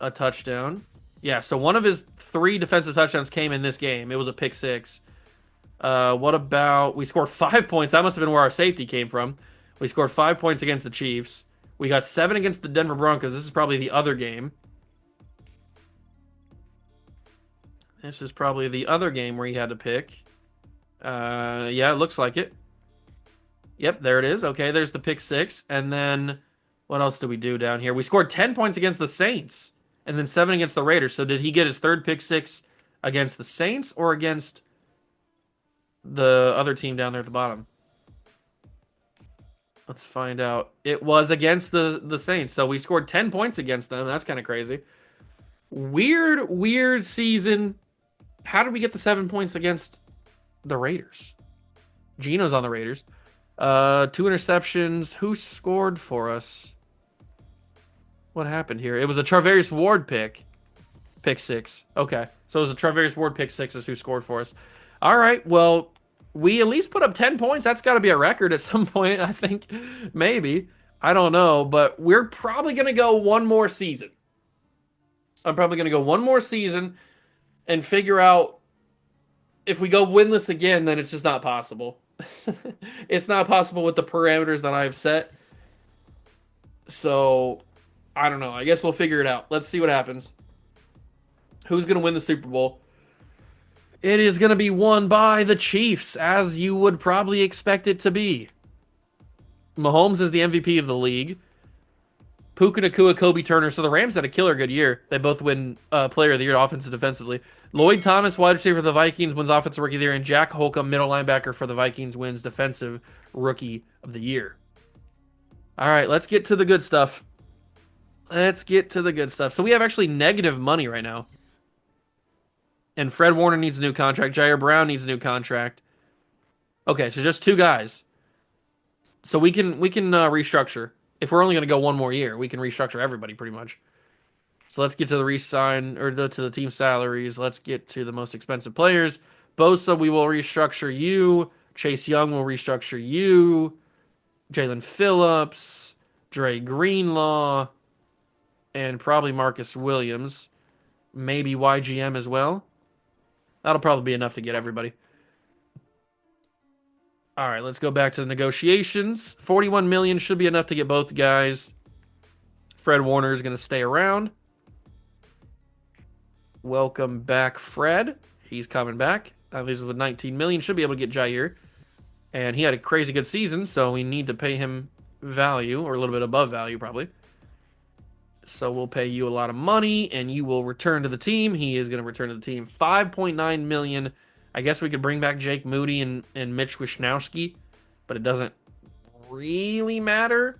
a touchdown? Yeah, so one of his three defensive touchdowns came in this game. It was a pick six. What about we scored 5 points? That must have been where our safety came from. We scored 5 points against the Chiefs. We got 7 against the Denver Broncos. This is probably the other game. This is probably the other game where he had to pick. Yeah, it looks like it. Yep, there it is. Okay, there's the pick six. And then what else did we do down here? We scored 10 points against the Saints and then 7 against the Raiders. So did he get his third pick six against the Saints or against the other team down there at the bottom? Let's find out. It was against the Saints. So we scored 10 points against them. That's kind of crazy. Weird season. How did we get the 7 points against the Raiders? Gino's on the Raiders. 2 interceptions. Who scored for us? What happened here? It was a Charvarius Ward pick six. Okay, so it was a Charvarius Ward pick six is who scored for us. All right, well, we at least put up 10 points. That's got to be a record at some point, I think. Maybe. I don't know, but we're probably going to go one more season. I'm probably going to go one more season and figure out if we go winless again, then it's just not possible. It's not possible with the parameters that I've set. So, I don't know. I guess we'll figure it out. Let's see what happens. Who's going to win the Super Bowl? It is going to be won by the Chiefs, as you would probably expect it to be. Mahomes is the MVP of the league. Puka Nacua, Kobe Turner. So the Rams had a killer good year. They both win Player of the Year, offensive, defensively. Lloyd Thomas, wide receiver for the Vikings, wins Offensive Rookie of the Year, and Jack Holcomb, middle linebacker for the Vikings, wins Defensive Rookie of the Year. All right, let's get to the good stuff. So we have actually negative money right now. And Fred Warner needs a new contract. Jair Brown needs a new contract. Okay, so just 2 guys. So we can restructure. If we're only going to go one more year, we can restructure everybody pretty much. So let's get to the re-sign or to the team salaries. Let's get to the most expensive players. Bosa, we will restructure you. Chase Young will restructure you. Jalen Phillips, Dre Greenlaw, and probably Marcus Williams. Maybe YGM as well. That'll probably be enough to get everybody. All right, let's go back to the negotiations. 41 million should be enough to get both guys. Fred Warner is going to stay around. Welcome back, Fred. He's coming back. At least with 19 million, should be able to get Jair. And he had a crazy good season, so we need to pay him value, or a little bit above value, probably. So we'll pay you a lot of money, and you will return to the team. He is going to return to the team. 5.9 million. I guess we could bring back Jake Moody and Mitch Wishnowsky, but it doesn't really matter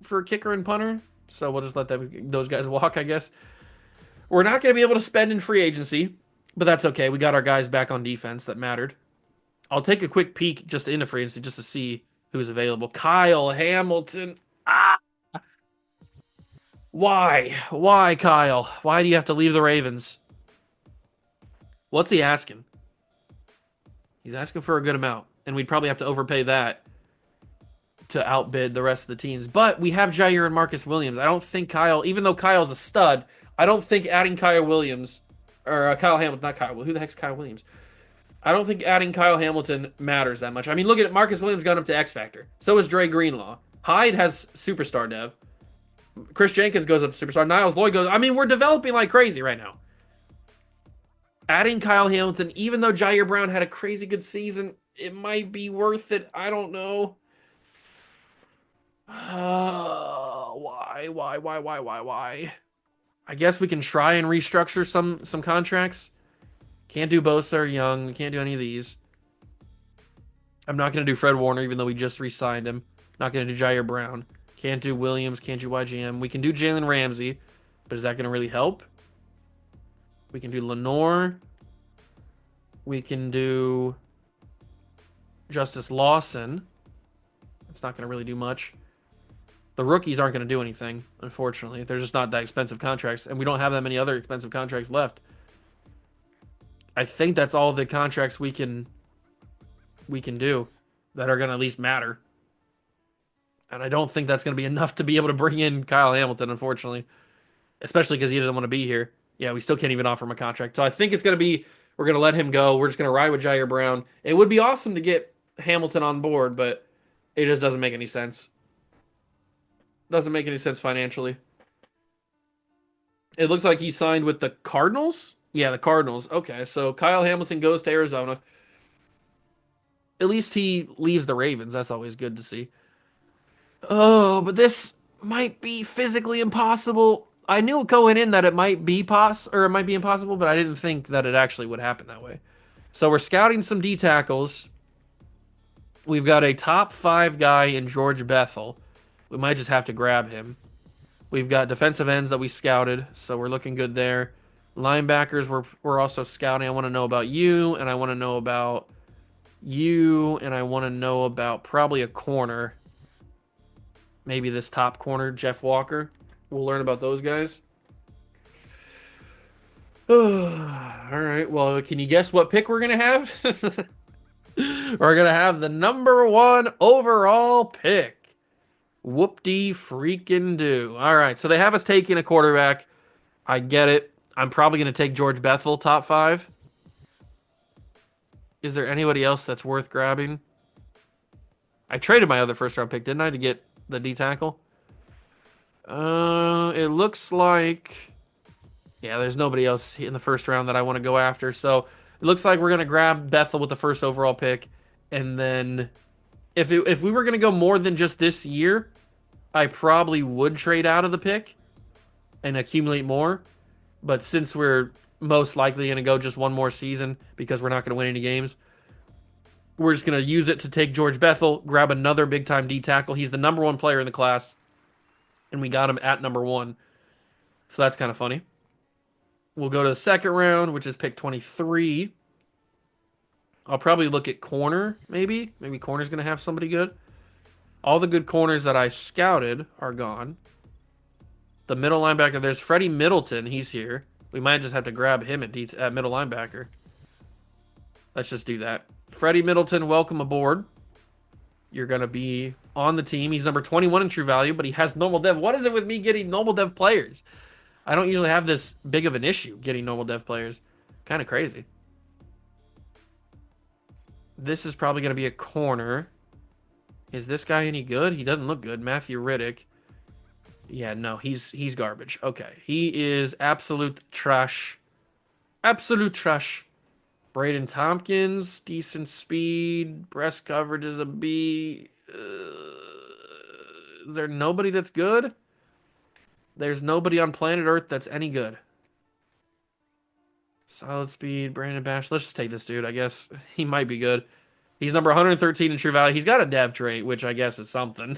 for kicker and punter. So we'll just let those guys walk, I guess. We're not going to be able to spend in free agency, but that's okay. We got our guys back on defense that mattered. I'll take a quick peek just into free agency just to see who's available. Kyle Hamilton. Why? Why, Kyle? Why do you have to leave the Ravens? What's he asking? He's asking for a good amount, and we'd probably have to overpay that to outbid the rest of the teams. But we have Jair and Marcus Williams. I don't think Kyle, even though Kyle's a stud, I don't think adding Kyle Williams, or Kyle Hamilton, not Kyle, who the heck's Kyle Williams? I don't think adding Kyle Hamilton matters that much. I mean, look at it. Marcus Williams got up to X Factor. So is Dre Greenlaw. Hyde has superstar dev. Chris Jenkins goes up to superstar. Niles Lloyd goes. I mean, we're developing like crazy right now. Adding Kyle Hamilton, even though Jair Brown had a crazy good season, it might be worth it. I don't know. Why? I guess we can try and restructure some contracts. Can't do Bosa or Young. Can't do any of these. I'm not going to do Fred Warner, even though we just re-signed him. Not going to do Jair Brown. Can't do Williams. Can't do YGM. We can do Jalen Ramsey, but is that going to really help? We can do Lenore. We can do Justice Lawson. It's not going to really do much. The rookies aren't going to do anything, unfortunately. They're just not that expensive contracts, and we don't have that many other expensive contracts left. I think that's all the contracts we can do that are going to at least matter. And I don't think that's going to be enough to be able to bring in Kyle Hamilton, unfortunately. Especially because he doesn't want to be here. Yeah, we still can't even offer him a contract. So I think it's going to be we're going to let him go. We're just going to ride with Jair Brown. It would be awesome to get Hamilton on board, but it just doesn't make any sense. Doesn't make any sense financially. It looks like he signed with the Cardinals. Yeah, the Cardinals. Okay, so Kyle Hamilton goes to Arizona. At least he leaves the Ravens. That's always good to see. Oh, but this might be physically impossible. I knew going in that it might be or it might be impossible, but I didn't think that it actually would happen that way. So we're scouting some D tackles. We've got a top 5 guy in George Bethel. We might just have to grab him. We've got defensive ends that we scouted, so we're looking good there. Linebackers, we're also scouting. I want to know about you, and I want to know about you, and I want to know about probably a corner. Maybe this top corner, Jeff Walker. We'll learn about those guys. All right. Well, can you guess what pick we're gonna have? We're gonna have the number 1 overall pick. Whoop-de freaking do. All right. So they have us taking a quarterback. I get it. I'm probably gonna take George Bethel top 5. Is there anybody else that's worth grabbing? I traded my other first round pick, didn't I, to get the D tackle? It looks like yeah, there's nobody else in the first round that I want to go after. So it looks like we're gonna grab Bethel with the first overall pick, and then if we were gonna go more than just this year, I probably would trade out of the pick and accumulate more. But since we're most likely gonna go just one more season because we're not gonna win any games, we're just gonna use it to take George Bethel, grab another big time D tackle. He's the number 1 player in the class, and we got him at number 1. So that's kind of funny. We'll go to the second round, which is pick 23. I'll probably look at corner, maybe. Maybe corner's going to have somebody good. All the good corners that I scouted are gone. The middle linebacker, there's Freddie Middleton. He's here. We might just have to grab him at middle linebacker. Let's just do that. Freddie Middleton, welcome aboard. You're going to be on the team. He's number 21 in true value, but he has normal dev. What is it with me getting normal dev players? I don't usually have this big of an issue getting normal dev players. Kind of crazy. This is probably going to be a corner. Is this guy any good? He doesn't look good. Matthew Riddick. Yeah, no, he's garbage. Okay, he is absolute trash. Absolute trash. Braden Tompkins, decent speed. Breast coverage is a B. Is there nobody that's good? There's nobody on planet Earth that's any good. Solid speed, Brandon Bash. Let's just take this dude, I guess. He might be good. He's number 113 in true value. He's got a dev trait, which I guess is something.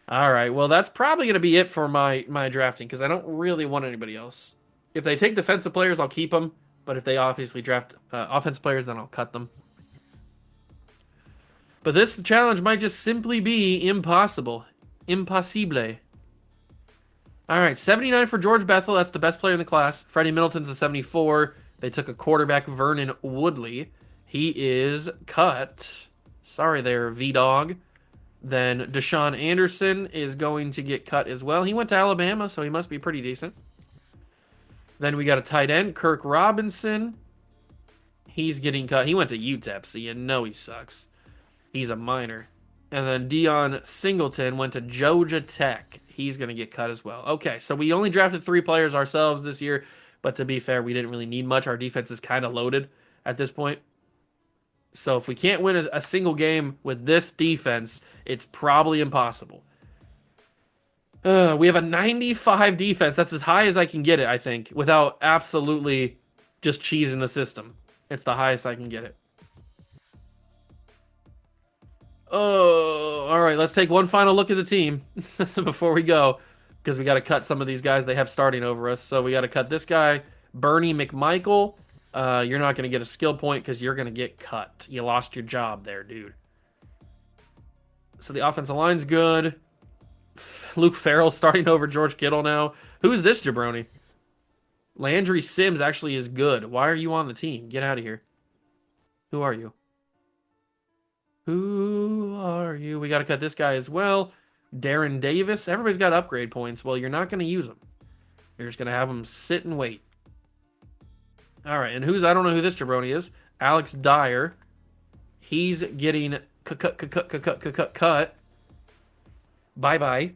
All right, well, that's probably going to be it for my drafting because I don't really want anybody else. If they take defensive players, I'll keep them. But if they obviously draft offensive players, then I'll cut them. But this challenge might just simply be impossible. Impossible. All right, 79 for George Bethel. That's the best player in the class. Freddie Middleton's a 74. They took a quarterback, Vernon Woodley. He is cut. Sorry there, V-Dog. Then Deshaun Anderson is going to get cut as well. He went to Alabama, so he must be pretty decent. Then we got a tight end, Kirk Robinson. He's getting cut. He went to UTEP, so you know he sucks. He's a minor. And then Deion Singleton went to Georgia Tech. He's going to get cut as well. Okay, so we only drafted 3 players ourselves this year, but to be fair, we didn't really need much. Our defense is kind of loaded at this point. So if we can't win a single game with this defense, it's probably impossible. We have a 95 defense. That's as high as I can get it, I think, without absolutely just cheesing the system. It's the highest I can get it. Oh, all right. Let's take one final look at the team before we go, because we got to cut some of these guys they have starting over us. So we got to cut this guy, Bernie McMichael. You're not going to get a skill point because you're going to get cut. You lost your job there, dude. So the offensive line's good. Luke Farrell starting over George Kittle now. Who's this jabroni? Landry Sims actually is good. Why are you on the team? Get out of here. Who are you? Who are you? We got to cut this guy as well. Darren Davis. Everybody's got upgrade points. Well, you're not going to use them. You're just gonna have them sit and wait. All right, and I don't know who this jabroni is. Alex Dyer. He's getting cut. Bye bye.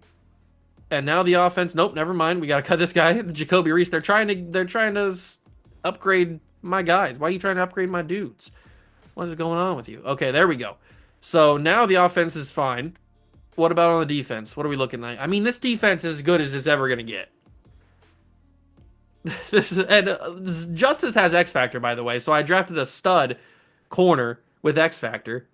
And now the offense. Nope, never mind. We gotta cut this guy, Jacoby Reese. They're trying to upgrade my guys. Why are you trying to upgrade my dudes? What is going on with you? Okay, there we go. So now the offense is fine. What about on the defense? What are we looking like? I mean, this defense is as good as it's ever gonna get. Justice has X Factor, by the way. So I drafted a stud corner with X Factor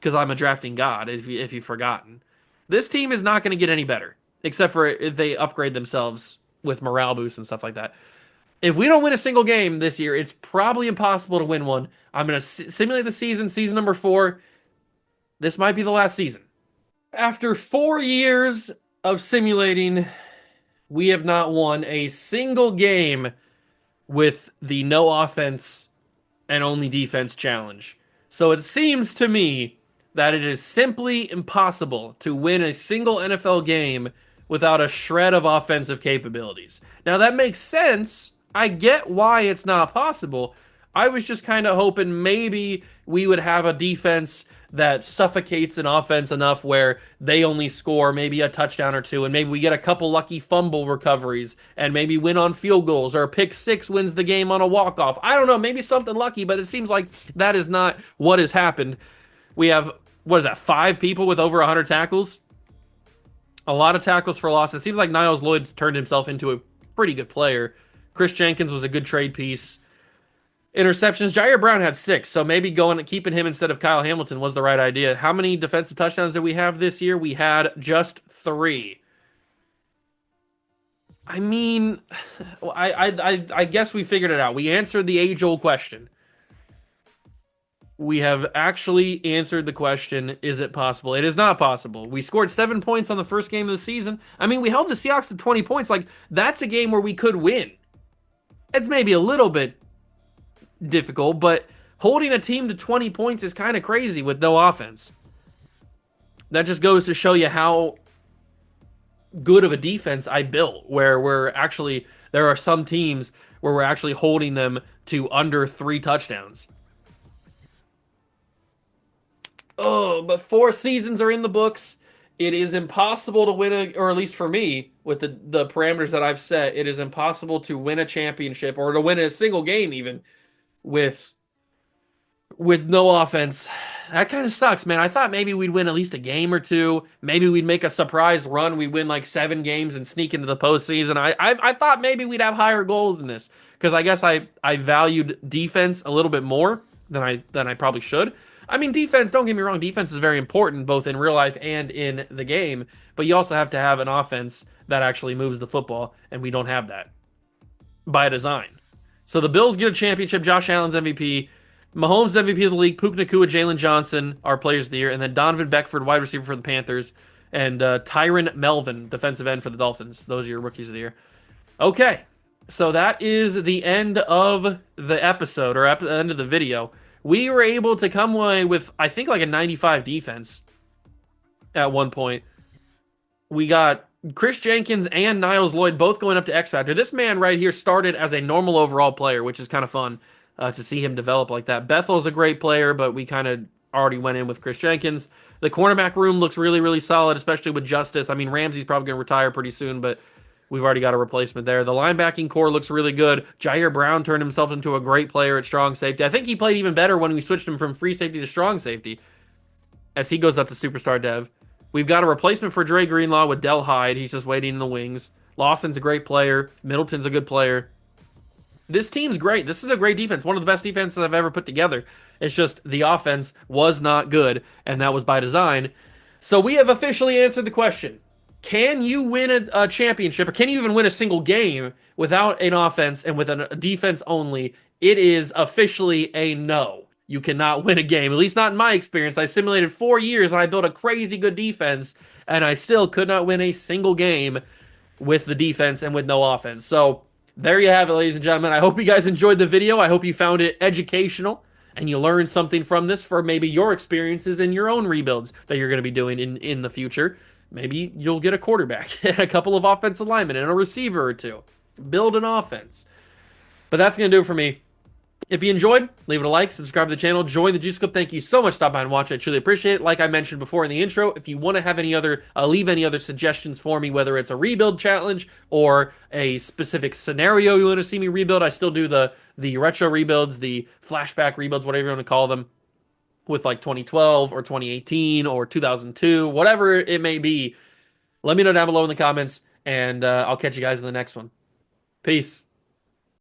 because I'm a drafting god. If you've forgotten, this team is not going to get any better except for if they upgrade themselves with morale boosts and stuff like that. If we don't win a single game this year, it's probably impossible to win one. I'm going to simulate the season number 4. This might be the last season. After 4 years of simulating, we have not won a single game with the no offense and only defense challenge. So it seems to me that it is simply impossible to win a single NFL game without a shred of offensive capabilities. Now that makes sense. I get why it's not possible. I was just kind of hoping maybe we would have a defense that suffocates an offense enough where they only score maybe a touchdown or two, and maybe we get a couple lucky fumble recoveries, and maybe win on field goals, or a pick six wins the game on a walk-off. I don't know, maybe something lucky, but it seems like that is not what has happened. We have, what is that, 5 people with over 100 tackles? A lot of tackles for loss. It seems like Niles Lloyd's turned himself into a pretty good player. Chris Jenkins was a good trade piece. Interceptions, Jair Brown had 6, so maybe keeping him instead of Kyle Hamilton was the right idea. How many defensive touchdowns did we have this year? We had just 3. I mean, I guess we figured it out. We answered the age-old question. We have actually answered the question, is it possible? It is not possible. We scored 7 points on the first game of the season. I mean, we held the Seahawks to 20 points. Like, that's a game where we could win. It's maybe a little bit difficult, but holding a team to 20 points is kind of crazy with no offense. That just goes to show you how good of a defense I built, where there are some teams where we're actually holding them to under 3 touchdowns. Oh, but 4 seasons are in the books. It is impossible to win or at least for me, with the parameters that I've set, it is impossible to win a championship or to win a single game even with no offense. That kind of sucks, man. I thought maybe we'd win at least a game or 2. Maybe we'd make a surprise run. We'd win like 7 games and sneak into the postseason. I thought maybe we'd have higher goals than this because I guess I valued defense a little bit more than I probably should. I mean, defense, don't get me wrong, defense is very important both in real life and in the game, but you also have to have an offense that actually moves the football, and we don't have that by design. So the Bills get a championship. Josh Allen's MVP. Mahomes MVP of the league. Puka Nacua, Jalen Johnson are players of the year. And then Donovan Beckford, wide receiver for the Panthers. And Tyron Melvin, defensive end for the Dolphins. Those are your rookies of the year. Okay, so that is the end of the episode, or the end of the video. We were able to come away with, I think, like a 95 defense at one point. We got Chris Jenkins and Niles Lloyd both going up to X Factor. This man right here started as a normal overall player, which is kind of fun to see him develop like that. Bethel's a great player, but we kind of already went in with Chris Jenkins. The cornerback room looks really, really solid, especially with Justice. I mean, Ramsey's probably going to retire pretty soon, but we've already got a replacement there. The linebacking core looks really good. Jair Brown turned himself into a great player at strong safety. I think he played even better when we switched him from free safety to strong safety as he goes up to superstar dev. We've got a replacement for Dre Greenlaw with Del Hyde. He's just waiting in the wings. Lawson's a great player. Middleton's a good player. This team's great. This is a great defense. One of the best defenses I've ever put together. It's just the offense was not good, and that was by design. So we have officially answered the question. Can you win a championship, or can you even win a single game without an offense and with a defense only? It is officially a no. You cannot win a game, at least not in my experience. I simulated 4 years, and I built a crazy good defense, and I still could not win a single game with the defense and with no offense. So there you have it, ladies and gentlemen. I hope you guys enjoyed the video. I hope you found it educational, and you learned something from this for maybe your experiences in your own rebuilds that you're going to be doing in the future. Maybe you'll get a quarterback and a couple of offensive linemen and a receiver or two. Build an offense. But that's going to do it for me. If you enjoyed, leave it a like, subscribe to the channel, join the Juice Club. Thank you so much for stopping by and watching. I truly appreciate it. Like I mentioned before in the intro, if you want to have any other, leave any other suggestions for me, whether it's a rebuild challenge or a specific scenario you want to see me rebuild. I still do the retro rebuilds, the flashback rebuilds, whatever you want to call them, with like 2012 or 2018 or 2002, whatever it may be. Let me know down below in the comments, and I'll catch you guys in the next one. Peace.